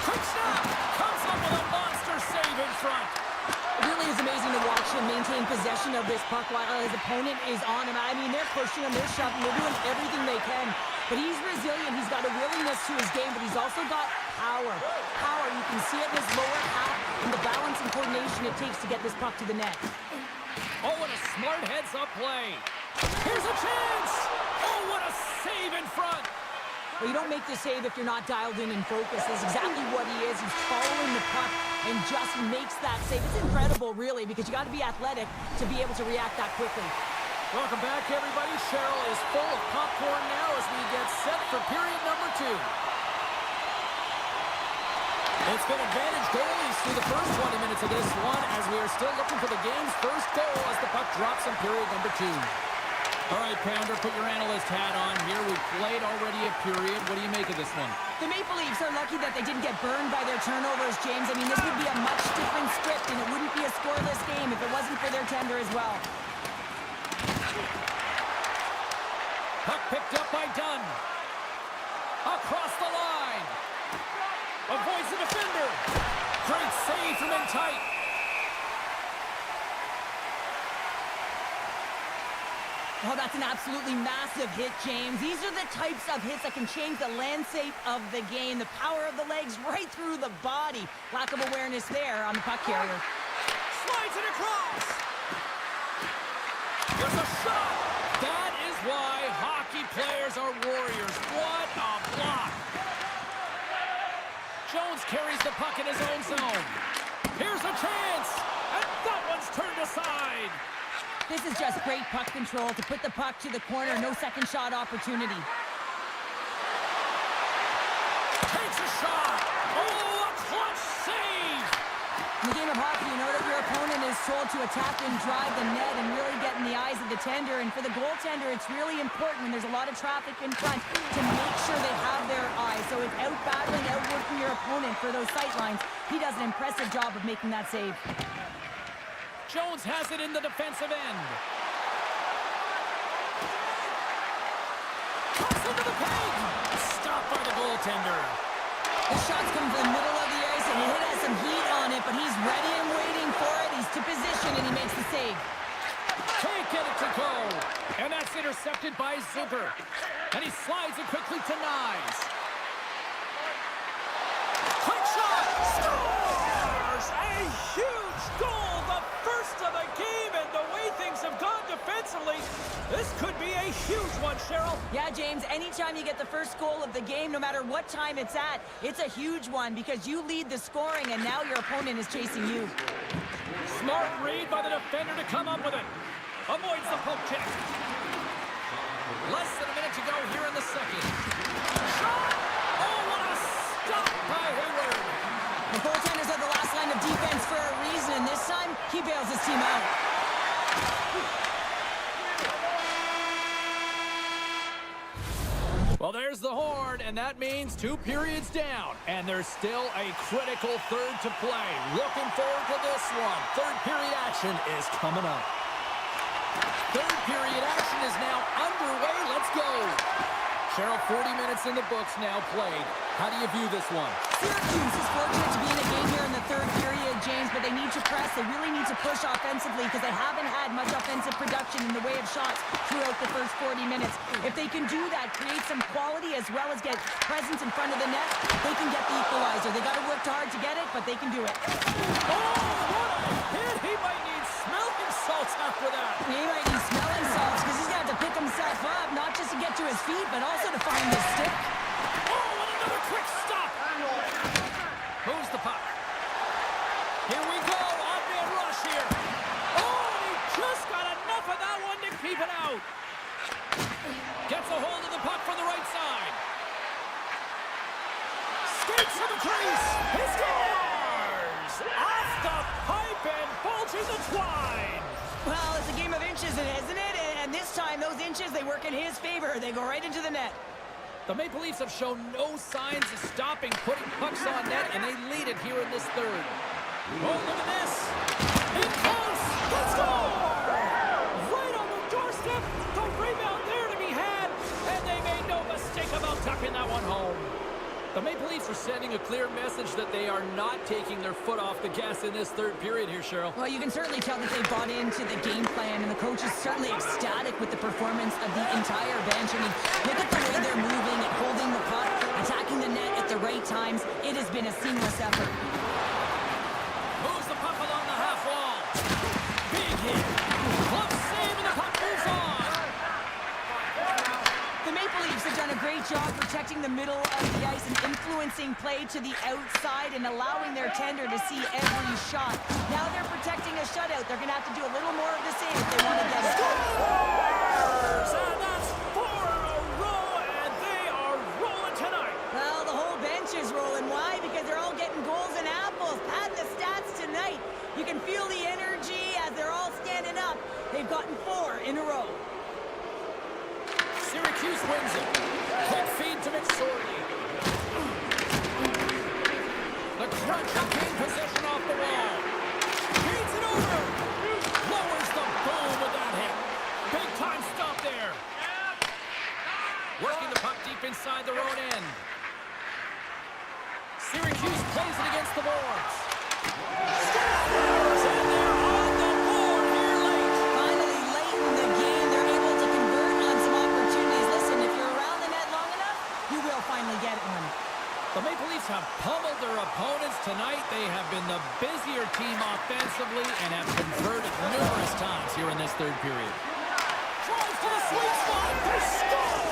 Speaker 1: Quick snap! Comes up with a monster save in front.
Speaker 2: It really is amazing to watch him maintain possession of this puck while his opponent is on him. I mean, they're pushing him, they're shoving, they're doing everything they can. But he's resilient. He's got a willingness to his game, but he's also got power. Power, you can see it in his lower half and the balance and coordination it takes to get this puck to the net.
Speaker 1: Oh, what a smart heads-up play. Here's a chance! Oh, what a save in front!
Speaker 2: Well, you don't make the save if you're not dialed in and focused. That's exactly what he is. He's following the puck and just makes that save. It's incredible, really, because you got to be athletic to be able to react that quickly.
Speaker 1: Welcome back, everybody. Cheryl is full of popcorn now as we get set for period number 2. It's been advantage goalies through the first 20 minutes of this one as we are still looking for the game's first goal as the puck drops in period number 2. All right, Pounder, put your analyst hat on here. We've played already a period. What do you make of this one?
Speaker 2: The Maple Leafs are lucky that they didn't get burned by their turnovers, James. I mean, this would be a much different script, and it wouldn't be a scoreless game if it wasn't for their tender as well.
Speaker 1: Puck picked up by Dunn. Across the line. Avoids a defender. Great save from in tight.
Speaker 2: Oh, that's an absolutely massive hit, James. These are the types of hits that can change the landscape of the game. The power of the legs right through the body. Lack of awareness there on the puck carrier.
Speaker 1: Slides it across. There's a shot. That is why hockey players are warriors. What a block. Jones carries the puck in his own zone. Here's a chance. And that one's turned aside.
Speaker 2: This is just great puck control to put the puck to the corner. No second shot opportunity.
Speaker 1: Takes a shot. Oh, a clutch save.
Speaker 2: In the game of hockey, you know that your opponent is told to attack and drive the net and really get in the eyes of the tender. And for the goaltender, it's really important when there's a lot of traffic in front to make sure they have their eyes. So it's out-battling, outworking your opponent for those sight lines. He does an impressive job of making that save.
Speaker 1: Jones has it in the defensive end. Toss into the paint. Stopped by the goaltender.
Speaker 2: The shots come from the middle of the ice, and he has some heat on it, but he's ready and waiting for it. He's to position, and he makes the save.
Speaker 1: Can't get it to go. And that's intercepted by Zucker. And he slides it quickly to Nyes. Quick shot. Scores! A huge goal. The first of the game, and the way things have gone defensively, this could be a huge one, Cheryl.
Speaker 2: Yeah, James, anytime you get the first goal of the game, no matter what time it's at, it's a huge one because you lead the scoring, and now your opponent is chasing you.
Speaker 1: Smart read by the defender to come up with it. Avoids the poke check. Less than a minute to go here in the second. Shot! Oh, what a stop by Hayward.
Speaker 2: The goaltenders are the last line of defense for a reason. This time, he bails his team out.
Speaker 1: Well, there's the horn, and that means 2 periods down. And there's still a critical third to play. Looking forward to this one. Third period action is coming up. Third period action is now underway. Let's go. Cheryl, 40 minutes in the books now played. How do you view this one?
Speaker 2: Syracuse is fortunate to be in a game here in the third period, James, but they need to press. They really need to push offensively because they haven't had much offensive production in the way of shots throughout the first 40 minutes. If they can do that, create some quality as well as get presence in front of the net, they can get the equalizer. They got to work hard to get it, but they can do it.
Speaker 1: Oh, what a hit! He might need smelling salts after that.
Speaker 2: He might need smelling salts because he's got to pick himself up, not just to get to his feet, but also to find his stick.
Speaker 1: Oh, and another quick stop. Moves the puck. Here we go. Odd-man rush here. Oh, he just got enough of that one to keep it out. Gets a hold of the puck from the right side. Skates to the crease. He scores! Off the pipe and bulging the twine.
Speaker 2: Well, it's a game of inches, isn't it? And this time, those inches, they work in his favor. They go right into the net.
Speaker 1: The Maple Leafs have shown no signs of stopping, putting pucks on net, and they lead it here in this third. Oh, look at this. In close. Let's go! Right on the doorstep. The rebound there to be had, and they made no mistake about tucking that one home. The Maple Leafs are sending a clear message that they are not taking their foot off the gas in this third period here, Cheryl.
Speaker 2: Well, you can certainly tell that they bought into the game plan, and the coach is certainly ecstatic with the performance of the entire bench. I mean, look at the way they're moving and holding the puck, attacking the net at the right times. It has been a seamless effort.
Speaker 1: Moves the puck along the half wall. Big hit. Glove save, and the puck moves on.
Speaker 2: The Maple Leafs have done a great job protecting the middle of the ice and influencing play to the outside and allowing their tender to see every shot. Now they're protecting a shutout. They're going to have to do a little more of the same if they want to get it.
Speaker 1: And that's 4 in a row, and they are rolling tonight.
Speaker 2: Well, the whole bench is rolling. Why? Because they're all getting goals and apples. Pad the stats tonight. You can feel the energy as they're all standing up. They've gotten 4 in a row.
Speaker 1: Syracuse wins it. Quick feed to McSorley. The crunch and gain possession off the wall. Feeds it over. Lowers the boom with that hit. Big time stop there. Working the puck deep inside their own end. Syracuse plays the boards. And they're on the board here late.
Speaker 2: Finally, late in the game, they're able to convert on some opportunities. Listen, if you're around the net long enough, you will finally get one.
Speaker 1: The Maple Leafs have pummeled their opponents tonight. They have been the busier team offensively and have converted numerous times here in this third period. Drives to the sweet spot. They score!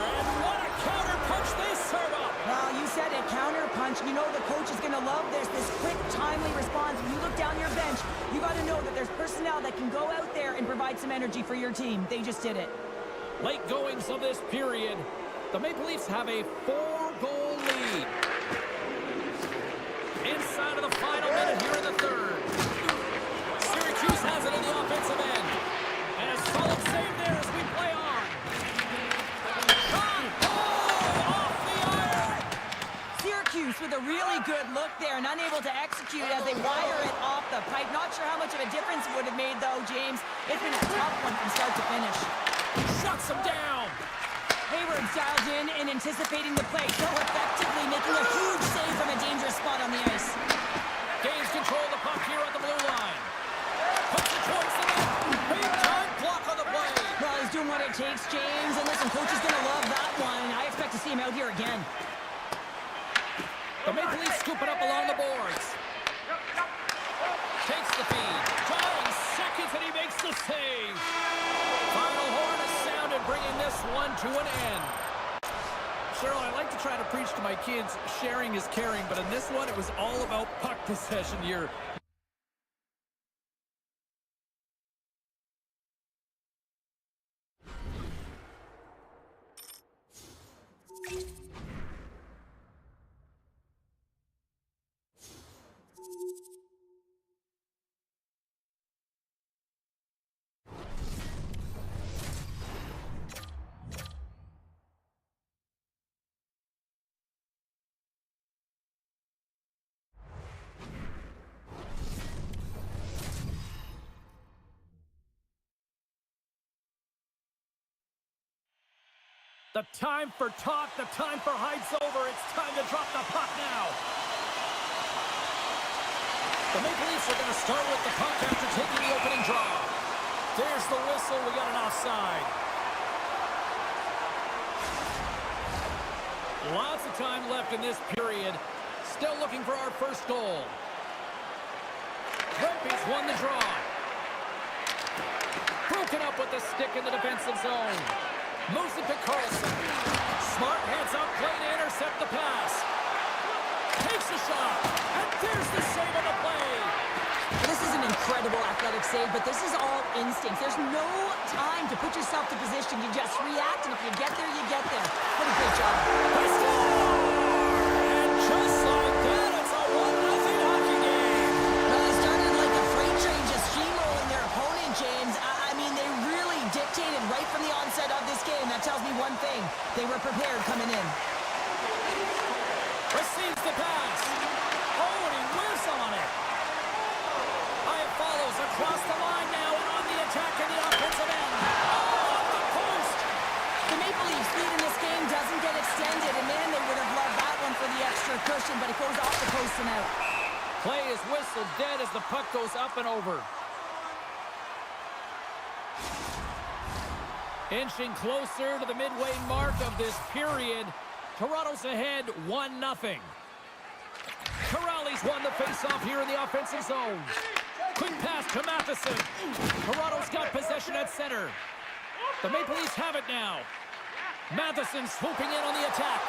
Speaker 1: And what a counter punch they serve up.
Speaker 2: Well, you said it, counter punch. You know the coach is going to love this quick, timely response. When you look down your bench, you got to know that there's personnel that can go out there and provide some energy for your team. They just did it.
Speaker 1: Late goings of this period, the Maple Leafs have a 4-goal lead. Inside of the final minute here in the third. Syracuse has it in the offensive end. And a solid save there as we play on. Shot! Oh! Off the iron!
Speaker 2: Syracuse with a really good look there and unable to execute as they wire it off the pipe. Not sure how much of a difference it would have made, though, James. It's been a tough one from start to finish.
Speaker 1: Shuts him down!
Speaker 2: Hayward dialed in and anticipating the play so effectively, making a huge save from a dangerous spot on the ice.
Speaker 1: Gains control of the puck here on the blue line. Puts it towards the net. Big time block on the play.
Speaker 2: Well, he's doing what it takes, James. And listen, coach is going to love that one. I expect to see him out here again.
Speaker 1: The Maple Leafs scoop it up along the boards. Takes the feed. Drawing seconds and he makes the save. Final horn is sounded, bringing this one to an end. Cheryl, I like to try to preach to my kids, sharing is caring, but in this one, it was all about puck possession here. The time for talk, the time for hype's over. It's time to drop the puck now. The Maple Leafs are going to start with the puck after taking the opening draw. There's the whistle. We got an offside. Lots of time left in this period. Still looking for our first goal. Brempey's won the draw. Broken up with the stick in the defensive zone. Moves it to Carlson. Smart heads up, play to intercept the pass. Takes a shot, and there's the save on the play.
Speaker 2: This is an incredible athletic save, but this is all instincts. There's no time to put yourself to position. You just react, and if you get there, you get there. What a great job.
Speaker 1: They score! And just like that, it's a 1-0 hockey game.
Speaker 2: Well, they started like a freight train just steamrolling their opponent, James. I mean, they really dictated right from the onset of this game. That tells me one thing. They were prepared coming in.
Speaker 1: Receives the pass. Oh, and he whiffs on it. Hyatt follows across the line now and on the attack in the offensive end. Oh, off the post.
Speaker 2: The Maple Leafs lead in this game doesn't get extended, and man, they would have loved that one for the extra cushion, but it goes off the post and out.
Speaker 1: Play is whistled dead as the puck goes up and over. Inching closer to the midway mark of this period. Toronto's ahead 1-0. Kuraly's won the faceoff here in the offensive zone. Quick pass to Matheson. Toronto's got possession at center. The Maple Leafs have it now. Matheson swooping in on the attack.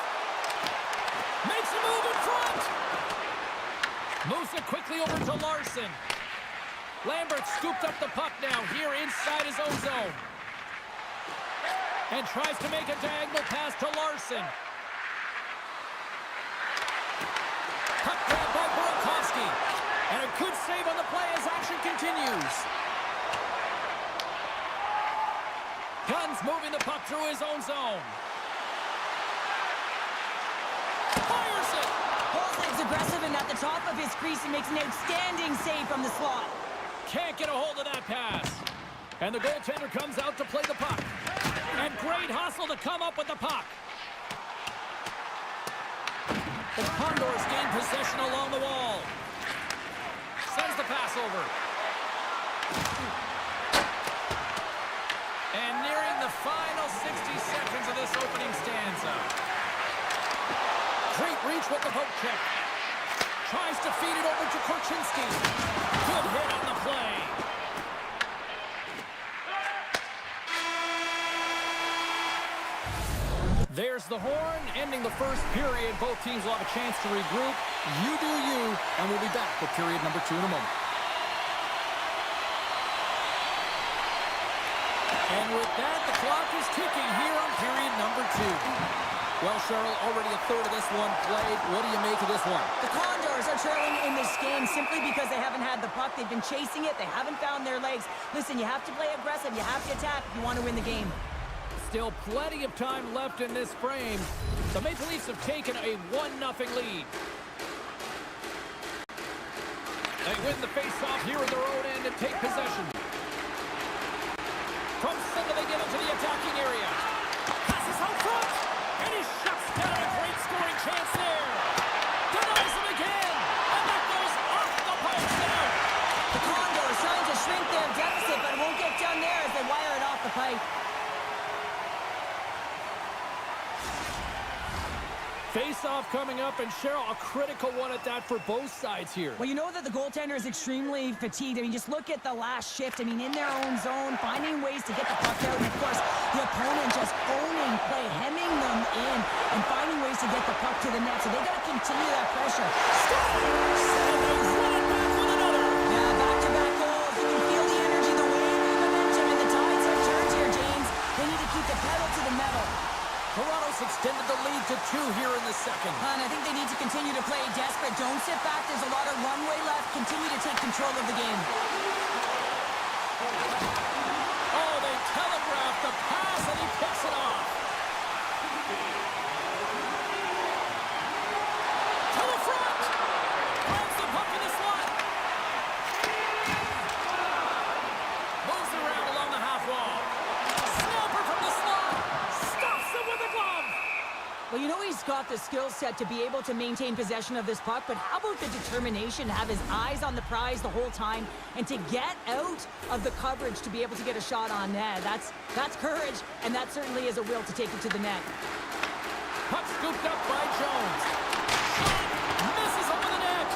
Speaker 1: Makes a move in front. Moves it quickly over to Larson. Lambert scooped up the puck now here inside his own zone. And tries to make a diagonal pass to Larson. Puck grab by Burakovsky. And a good save on the play as action continues. Guns moving the puck through his own zone. Fires it!
Speaker 2: Holzig's aggressive and at the top of his crease and makes an outstanding save from the slot.
Speaker 1: Can't get a hold of that pass. And the goaltender comes out to play the puck. And great hustle to come up with the puck. The Condors gain possession along the wall. the pass over. And nearing the final 60 seconds of this opening stanza. Great reach with the poke check. Tries to feed it over to Korchinski. Good hit on the play. There's the horn, ending the first period. Both teams will have a chance to regroup. You do you, and we'll be back with period number 2 in a moment. And with that, the clock is ticking here on period number 2. Well, Cheryl, already a third of this one played. What do you make of this one?
Speaker 2: The Condors are trailing in this game simply because they haven't had the puck. They've been chasing it. They haven't found their legs. Listen, you have to play aggressive. You have to attack if you want to win the game.
Speaker 1: Still plenty of time left in this frame. The Maple Leafs have taken a 1-0 lead. They win the face-off here in their own end and take possession. From center, they get into the attacking area. Passes out front, and he shuts down a great scoring chance there. Denies him again, and that goes off the post now.
Speaker 2: The Condors trying to shrink their deficit, but it won't get done there as they wire it off the pipe.
Speaker 1: Face-off coming up, and Cheryl, a critical one at that for both sides here.
Speaker 2: Well, you know that the goaltender is extremely fatigued. I mean, just look at the last shift. I mean, in their own zone, finding ways to get the puck out. And, of course, the opponent just owning play, hemming them in, and finding ways to get the puck to the net. So they got to continue that pressure. Yeah, back-to-back goals. You can feel the energy, the wave, the momentum, and the tides have turned here, James. They need to keep the pedal to the metal.
Speaker 1: Toronto's extended the lead to 2 here in the second.
Speaker 2: And I think they need to continue to play desperate. Don't sit back. There's a lot of runway left. Continue to take control of the game.
Speaker 1: Oh, they telegraphed the pass, and he picks it off. To the front. Finds the puck in the slot. Moves around along the half wall. Snapper from the slot. Stops him with a glove.
Speaker 2: Well, you know he's got the skill set to be able to maintain possession of this puck, but how about the determination to have his eyes on the prize the whole time and to get out of the coverage to be able to get a shot on net? That's courage, and that certainly is a will to take it to the net.
Speaker 1: Puck scooped up by Jones. Shot misses over the net.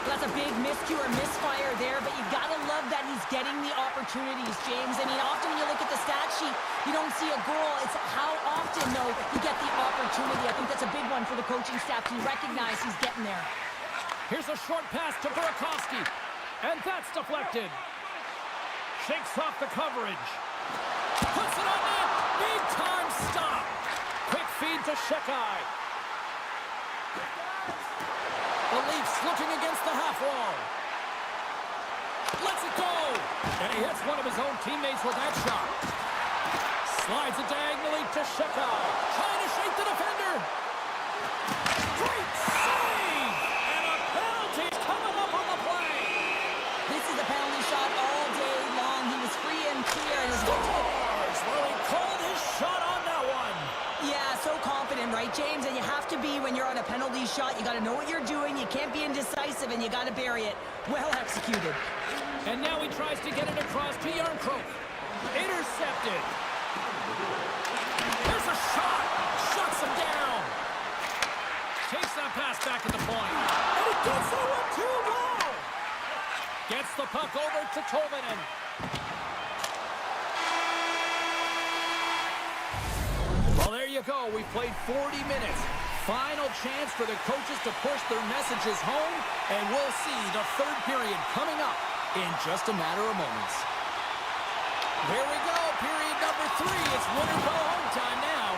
Speaker 2: That's a big miscue or misfire there, but you gotta love that he's getting the opportunities, James. I mean, often when you look at the stat sheet, you don't see a goal. It's how often, though, you get the opportunity. I think that's a big one for the coaching staff to recognize he's getting there.
Speaker 1: Here's a short pass to Burakovsky, and that's deflected. Shakes off the coverage. Puts it on net. Big time stop. Quick feed to Shekai. The Leafs looking against the half wall. Lets it go. And he hits one of his own teammates with that shot. Slides it diagonally to Shekai. Trying to shake the defender. Great save! And a penalty coming up on the play.
Speaker 2: This is a penalty shot all day long. He was free and clear. And his
Speaker 1: Scores! Well, he called his shot on that one.
Speaker 2: Yeah, so confident, right, James? And you have to be when you're on a penalty shot. You got to know what you're doing. You can't be indecisive, and you got to bury it. Well executed.
Speaker 1: And now he tries to get it across to Yarncroke. Intercepted. There's a shot. Shuts him down. Takes that pass back at the point.
Speaker 3: And he gets that one too low.
Speaker 1: Gets the puck over to Tolvanen. Well, there you go. We played 40 minutes. Final chance for the coaches to push their messages home, and we'll see the third period coming up in just a matter of moments. There we go, period number 3. It's winner go home time now.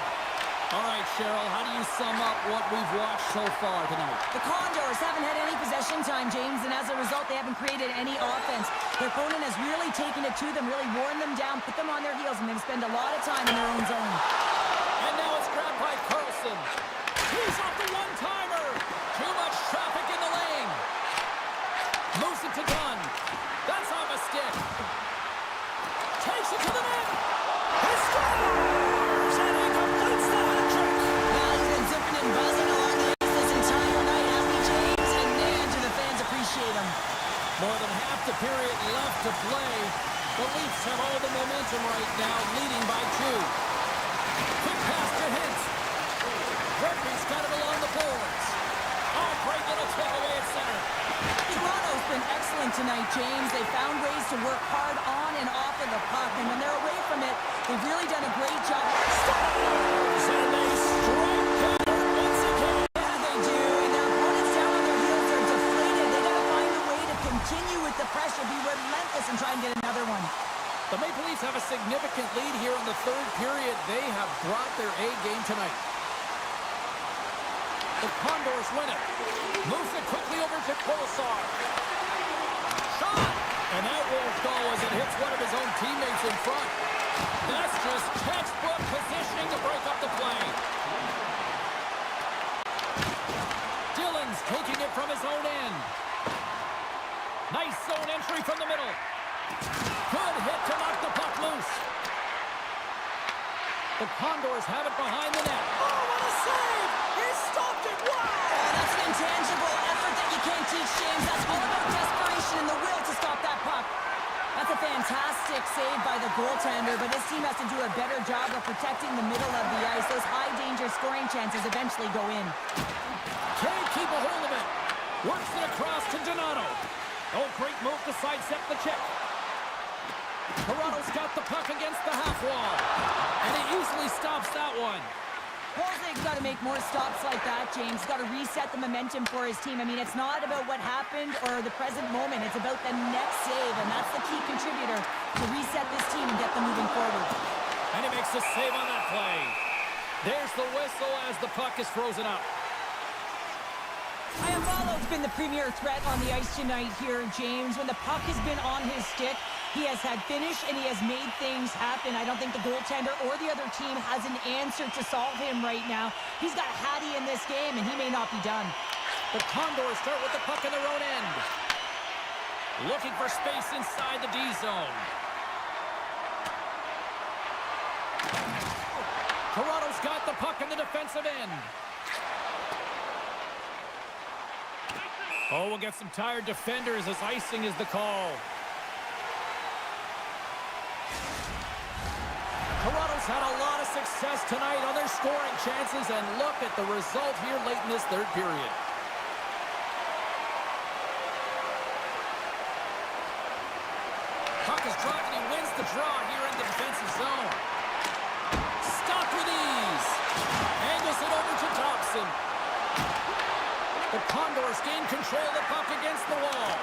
Speaker 1: All right, Cheryl, how do you sum up what we've watched so far tonight?
Speaker 2: The Condors haven't had any possession time, James, and as a result, they haven't created any offense. Their opponent has really taken it to them, really worn them down, put them on their heels, and they've spent a lot of time in their own zone.
Speaker 1: And now it's grabbed by Carlson. He's off the one-timer. Too much traffic in the lane. Moves it to Dunn. That's off a stick. Takes it to the net. He scores! And he completes the hat-trick.
Speaker 2: Well, he's been zipping and buzzing along the ice this entire night, hasn't he, James? And man, do the fans appreciate him.
Speaker 1: More than half a period left to play. The Leafs have all the momentum right now, leading by 2. Quick pass to Hintz. Murphy's got it along the boards. Oh, great little takeaway at center.
Speaker 2: Toronto's been excellent tonight, James. They found ways to work hard on and off of the puck, and when they're away from it, they've really done a great job.
Speaker 1: And they strike down once again.
Speaker 2: Yeah, they do, and their opponents down on their heels are deflated. They got to find a way to continue with the pressure, be relentless, and try and get another one.
Speaker 1: The Maple Leafs have a significant lead here in the third period. They have brought their A game tonight. The Condors win it. Moves it quickly over to Kolesar. Shot! And that won't go as it hits one of his own teammates in front. That's just textbook positioning to break up the play. Dillon's taking it from his own end. Nice zone entry from the middle. Good hit to knock the puck loose. The Condors have it behind the net.
Speaker 3: Oh, what a save! He stopped it! Wow!
Speaker 2: Oh, that's an intangible effort that you can't teach, James. That's all about desperation and the will to stop that puck. That's a fantastic save by the goaltender, but his team has to do a better job of protecting the middle of the ice. Those high-danger scoring chances eventually go in.
Speaker 1: Can't keep a hold of it. Works it across to Donato. Oh, great move to sidestep the check. Toronto's got the puck against the half wall. And he easily stops that one.
Speaker 2: Wolzig's got to make more stops like that, James. Got to reset the momentum for his team. I mean, it's not about what happened or the present moment. It's about the next save, and that's the key contributor to reset this team and get them moving forward.
Speaker 1: And he makes the save on that play. There's the whistle as the puck is frozen up.
Speaker 2: Iafallo's been the premier threat on the ice tonight here, James. When the puck has been on his stick, he has had finish and he has made things happen. I don't think the goaltender or the other team has an answer to solve him right now. He's got Hattie in this game and he may not be done.
Speaker 1: The Condors start with the puck in their own end. Looking for space inside the D zone. Toronto's got the puck in the defensive end. Oh, we'll get some tired defenders as icing is the call. Toronto's had a lot of success tonight on their scoring chances, and look at the result here late in this third period. Puck is dropped, and he wins the draw here in the defensive zone. Stopped with ease. Angles it over to Thompson. The Condors gain control of the puck against the wall.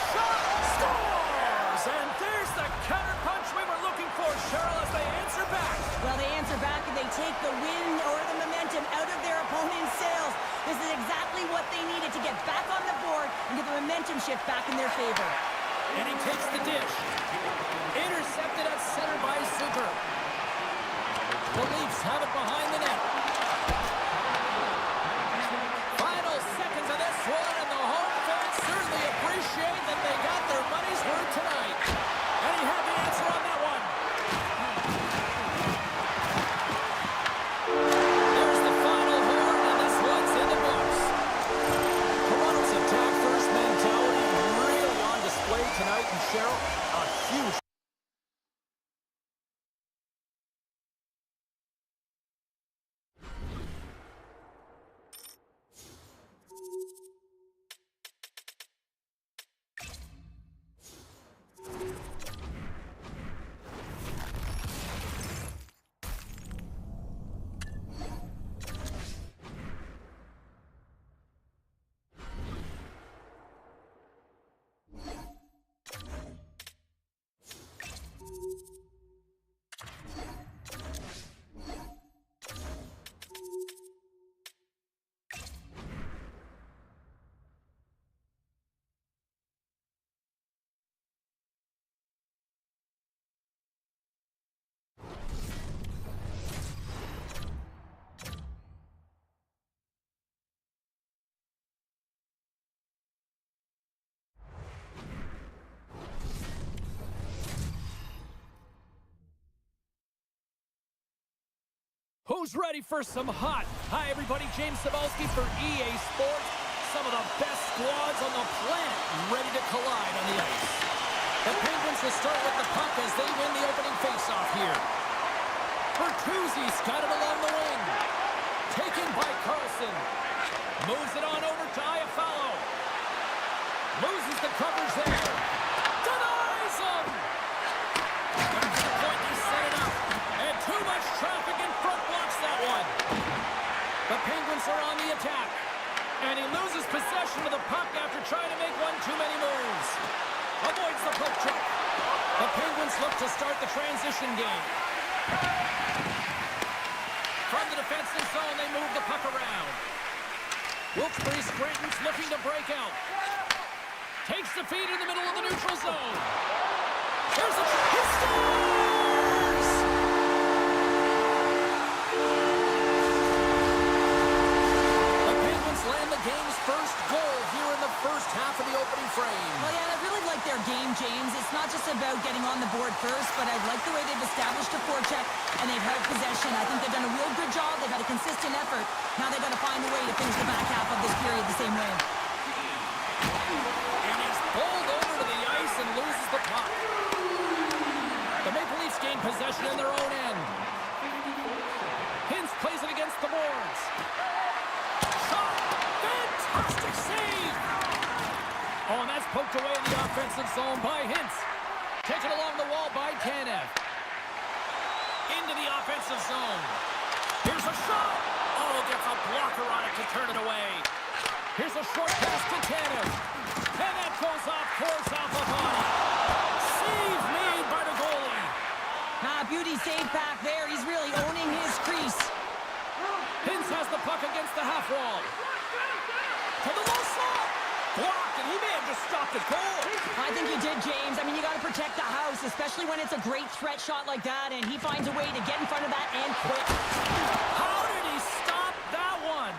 Speaker 1: Shot! Scores! And there's the counterpunch we were looking for, Cheryl, as they answer back.
Speaker 2: Well, they answer back and they take the win or the momentum out of their opponent's sails. This is exactly what they needed to get back on the board and get the momentum shift back in their favor.
Speaker 1: And he takes the dish. Intercepted at center by Suter. The Leafs have it behind the net. Final seconds of this one, and the home fans certainly appreciate that they got their money's worth tonight. And he had the answer on that one. There's the final horn, and this one's in the books. Toronto's attack-first mentality really on display tonight, and Cheryl, a huge Who's ready for some hot? Hi, everybody. James Cybulski for EA Sports. Some of the best squads on the planet ready to collide on the ice. The Penguins will start with the puck as they win the opening faceoff here. Bertuzzi's got it along the wing. Taken by Carlson. Moves it on over to Iafallo. Loses the coverage there. Denies him! Comes to the point to set it up. And too much traffic in front blocks that one. The Penguins are on the attack. And he loses possession of the puck after trying to make one too many moves. Avoids the poke check. The Penguins look to start the transition game. From the defensive zone, they move the puck around. Wilkes-Barre Scranton's looking to break out. Takes the feed in the middle of the neutral zone. There's a... He scores! The Penguins land the game's first goal here in the first half of the opening frame.
Speaker 2: Well, yeah, I really like their game, James. It's not just about getting on the board first, but I like the way they've established a forecheck and they've held possession. I think they've done a real good job. They've had a consistent effort. Now they've got to find a way to finish the back half of this period the same way.
Speaker 1: And he's pulled over to the ice and loses the puck. The Maple Leafs gain possession in their own end. Hintz plays it against the boards. Shot! Fantastic save! Oh, and that's poked away in the offensive zone by Hintz. Taken along the wall by Tanev. Into the offensive zone. Here's a shot! Oh, gets a blocker on it to turn it away. Here's a short pass to Tanev. And that goes off course off a body. Save made by the goalie.
Speaker 2: Beauty save back there. He's really owning his crease.
Speaker 1: Hintz has the puck against the half wall. To the low slot. Blocked, and he may have just stopped the goal.
Speaker 2: I think he did, James. I mean, you got to protect the house, especially when it's a great threat shot like that, and he finds a way to get in front of that and quick.
Speaker 1: How did he stop that one?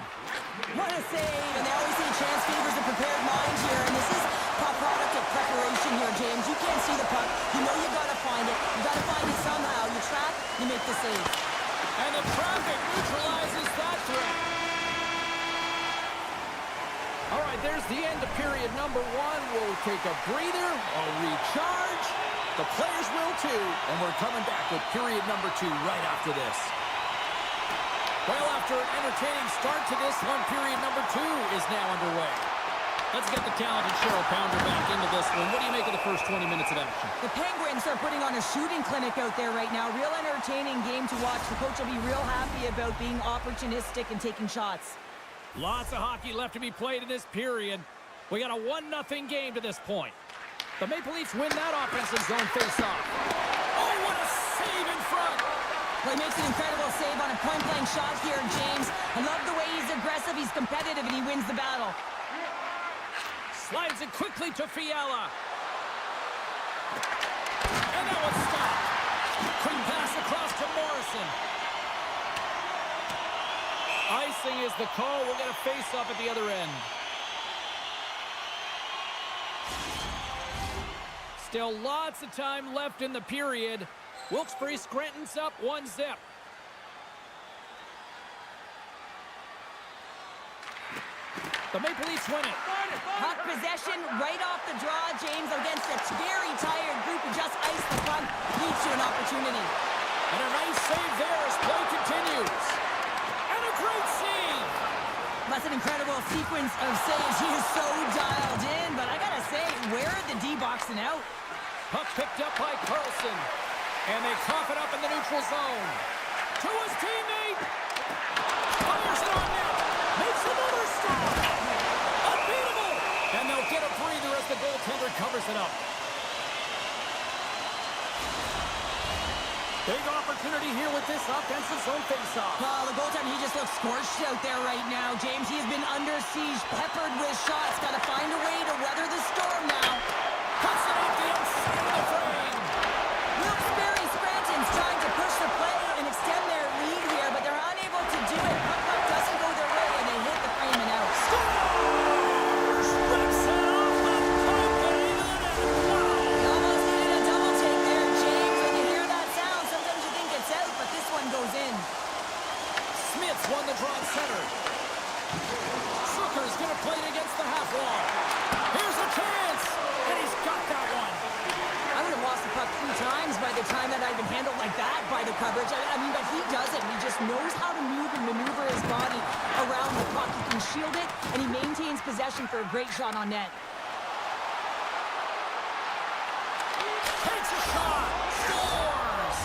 Speaker 2: What a save, and they always say chance favors a prepared mind here, and this is a product of preparation here, James. You can't see the puck. You know you got to find it. You got to find it somehow. You trap, you make the save.
Speaker 1: And the traffic neutralizes that threat. All right, there's the end of period number one. We'll take a breather, a recharge. The players will too, and we're coming back with period number two right after this. Well, after an entertaining start to this one, period number two is now underway. Let's get the talented Cheryl Pounder back into this one. What do you make of the first 20 minutes of action?
Speaker 2: The Penguins are putting on a shooting clinic out there right now. Real entertaining game to watch. The coach will be real happy about being opportunistic and taking shots.
Speaker 1: Lots of hockey left to be played in this period. We got a 1-0 game to this point. The Maple Leafs win that offensive zone faceoff. Oh, what a save in front!
Speaker 2: Well, he makes an incredible save on a point-blank shot here, James. I love the way he's aggressive, he's competitive, and he wins the battle.
Speaker 1: Slides it quickly to Fiala. And that was stopped. Quick pass across to Morrison. Icing is the call. We'll get a face-off at the other end. Still lots of time left in the period. Wilkes-Barre Scranton's up 1-0. The Maple Leafs win it.
Speaker 2: Puck possession right off the draw, James, against a very tired group who just iced the puck. Leads to an opportunity.
Speaker 1: And a nice save there as play continues. And a great save.
Speaker 2: That's an incredible sequence of saves. He is so dialed in, but I gotta say, where are the D-boxing out?
Speaker 1: Puck picked up by Carlson. And they cough it up in the neutral zone. To his teammate. Fires it on net. Makes another stop. Unbeatable. And they'll get a breather as the goaltender covers it up. Big opportunity here with this offensive zone faceoff.
Speaker 2: Well, the goaltender, he just looks scorched out there right now, James. He has been under siege, peppered with shots. Got to find a way to weather the storm now.
Speaker 1: Cuts it off the inside of the frame.
Speaker 2: Wilkes-Barre Scranton's trying to push the play and extend their lead here, but they're unable to do it. Puck doesn't go their way, and they hit the frame and out.
Speaker 1: Scores! Rips it off the puck and in on it. Wow!
Speaker 2: He almost needed a double take there, James. When you hear that sound, sometimes you think it's out, but this one goes in.
Speaker 1: Smith's won the draw at center. Zucker's going to play it against the half wall.
Speaker 2: coverage. I mean, but he doesn't. He just knows how to move and maneuver his body around the puck. He can shield it, and he maintains possession for a great shot on net.
Speaker 1: Takes a shot. Scores!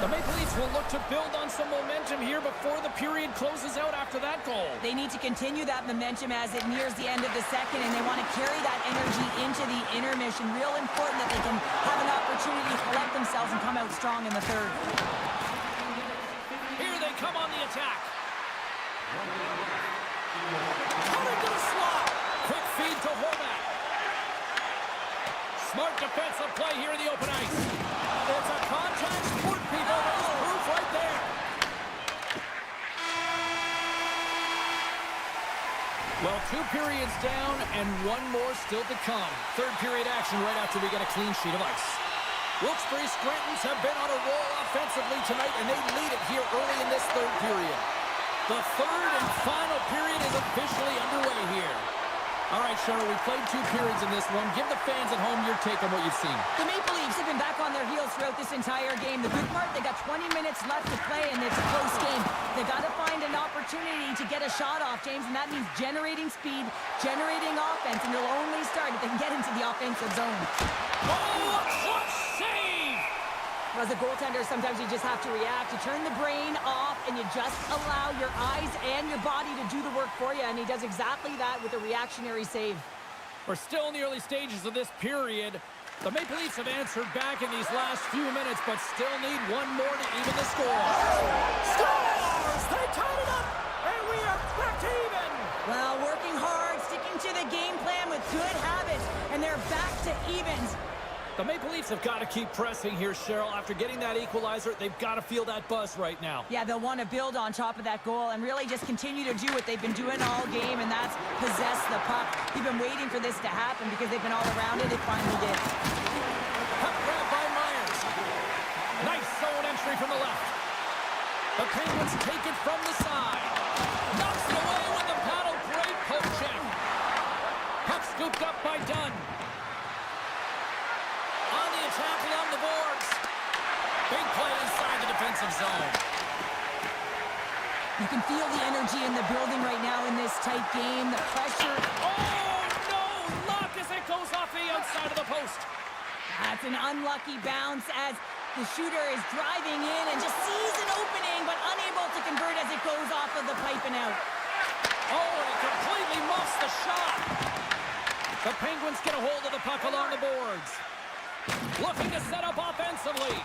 Speaker 1: The Maple Leafs will look to build on some momentum here before the period closes out after that goal.
Speaker 2: They need to continue that momentum as it nears the end of the second, and they want to carry that energy into the intermission. Real important that they can have an opportunity to collect themselves and come out strong in the third.
Speaker 1: Here they come on the attack. Coming to the slot. Quick feed to Horvat. Smart defensive play here in the open ice. It's a contact sport, people. There's proof right there. Well, 2 periods down and 1 more still to come. Third period action right after we get a clean sheet of ice. Wilkes-Barre Scrantons have been on a roll offensively tonight, and they lead it here early in this third period. The third and final period is officially underway here. All right, Cheryl, we played 2 periods in this one. Give the fans at home your take on what you've seen.
Speaker 2: The Maple Leafs have been back on their heels throughout this entire game. The good part, they got 20 minutes left to play, and it's a close game. They got to find an opportunity to get a shot off, James, and that means generating speed, generating offense, and they'll only start if they can get into the offensive zone.
Speaker 1: Oh, a clutch save!
Speaker 2: As a goaltender, sometimes you just have to react. You turn the brain off, and you just allow your eyes and your body to do the work for you, and he does exactly that with a reactionary save.
Speaker 1: We're still in the early stages of this period. The Maple Leafs have answered back in these last few minutes, but still need 1 more to even the score.
Speaker 3: Scores! They tied it up, and we are back to even.
Speaker 2: Well, working hard, sticking to the game plan with good habits, and they're back to evens.
Speaker 1: The Maple Leafs have got to keep pressing here, Cheryl. After getting that equalizer, they've got to feel that buzz right now.
Speaker 2: Yeah, they'll want to build on top of that goal and really just continue to do what they've been doing all game, and that's possess the puck. We've been waiting for this to happen because they've been all around it. It finally did.
Speaker 1: Puck grab by Myers. Nice zone entry from the left. The Penguins take it from the side. Knocks it away with the paddle. Great poke check. Puck scooped up by Dunn. Attack along the boards. Big play inside the defensive zone.
Speaker 2: You can feel the energy in the building right now in this tight game. The pressure.
Speaker 1: Oh, no! Luck as it goes off the outside of the post.
Speaker 2: That's an unlucky bounce as the shooter is driving in and just sees an opening but unable to convert as it goes off of the pipe and out.
Speaker 1: Oh, and it completely muffs the shot. The Penguins get a hold of the puck along the boards. Looking to set up offensively.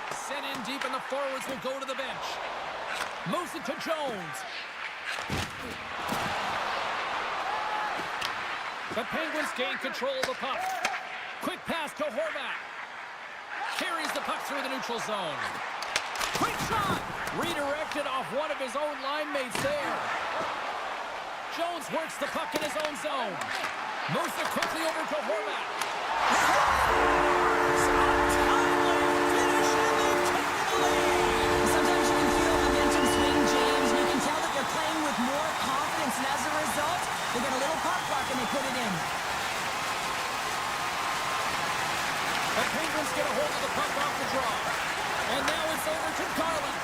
Speaker 1: Sent in deep, and the forwards will go to the bench. Moves it to Jones. The Penguins gain control of the puck. Quick pass to Horvat. Carries the puck through the neutral zone. Quick shot! Redirected off one of his own line mates there. Jones works the puck in his own zone. Moves it quickly over to Horvat.
Speaker 2: Sometimes you can feel momentum swing, James, and you can tell that they're playing with more confidence, and as a result, they get a little pop clock and they put it in.
Speaker 1: The Penguins get a hold of the puck off the draw. And now it's over to Garland.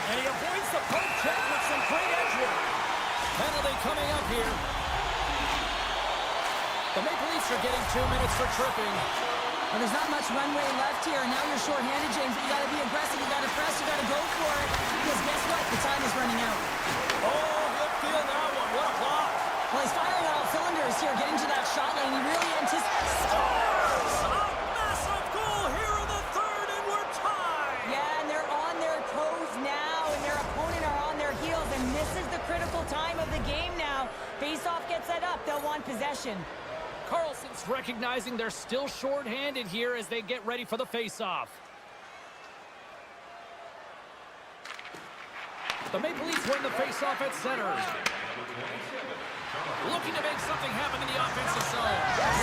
Speaker 1: And he avoids the poke check with some great edge work. Penalty coming up here. The Maple Leafs are getting 2 minutes for tripping.
Speaker 2: Well, there's not much runway left here, and now you're shorthanded, James, but you got to be aggressive, you got to press, you got to go for it, because guess what? The time is running out.
Speaker 1: Oh, he'll feel that one. What a block.
Speaker 2: Well, he's firing on all cylinders here, getting to that shot lane. He really anticipates.
Speaker 3: Scores! A massive goal here in the third, and we're tied.
Speaker 2: Yeah, and they're on their toes now, and their opponent are on their heels, and this is the critical time of the game now. Face-off gets set up. They'll want possession.
Speaker 1: Carlson's recognizing they're still short-handed here as they get ready for the face-off. The Maple Leafs win the face-off at center. Looking to make something happen in the offensive zone.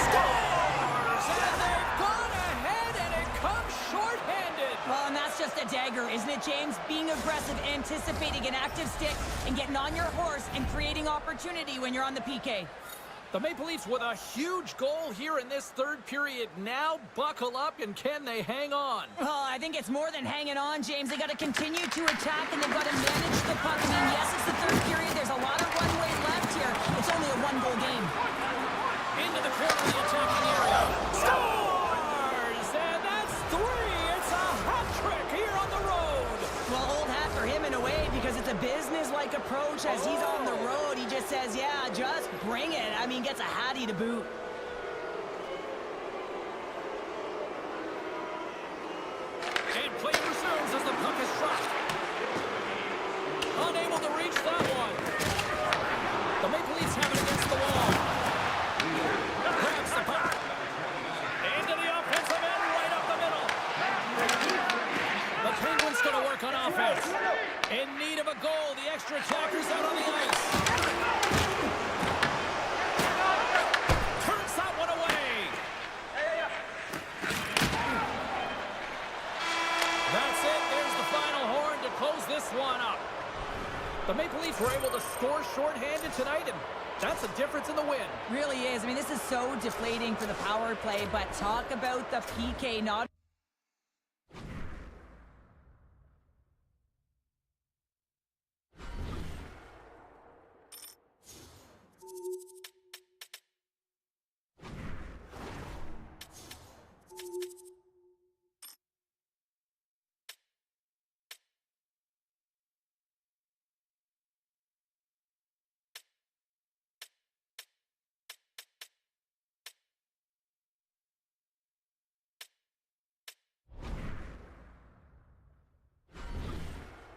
Speaker 1: Scores! And they've gone ahead, and it comes short-handed.
Speaker 2: Well, and that's just a dagger, isn't it, James? Being aggressive, anticipating an active stick, and getting on your horse and creating opportunity when you're on the PK.
Speaker 1: The Maple Leafs with a huge goal here in this third period. Now buckle up, and can they hang on?
Speaker 2: Well, I think it's more than hanging on, James. They got to continue to attack, and they've got to manage the puck. I mean, yes, it's the third period. There's a lot of runway left here. It's only a one-goal game.
Speaker 1: Into the corner of the attacking area. Scores! And that's 3. It's a hat trick here on the road.
Speaker 2: Well, old hat for him in a way, because it's a business-like approach. As he's on the road, he just says, yeah, just bring it. I mean, gets a hattie to boot.
Speaker 1: And play resumes as the puck is dropped. Unable to reach that one. The Maple Leafs have it against the wall. Grabs the puck. Into the offensive end, right up the middle. The Penguins going to work on offense. In need of a goal, the extra attackers out on the ice. Turns that one away. That's it. There's the final horn to close this one up. The Maple Leafs were able to score shorthanded tonight, and that's a difference in the win.
Speaker 2: Really is. I mean, this is so deflating for the power play, but talk about the PK not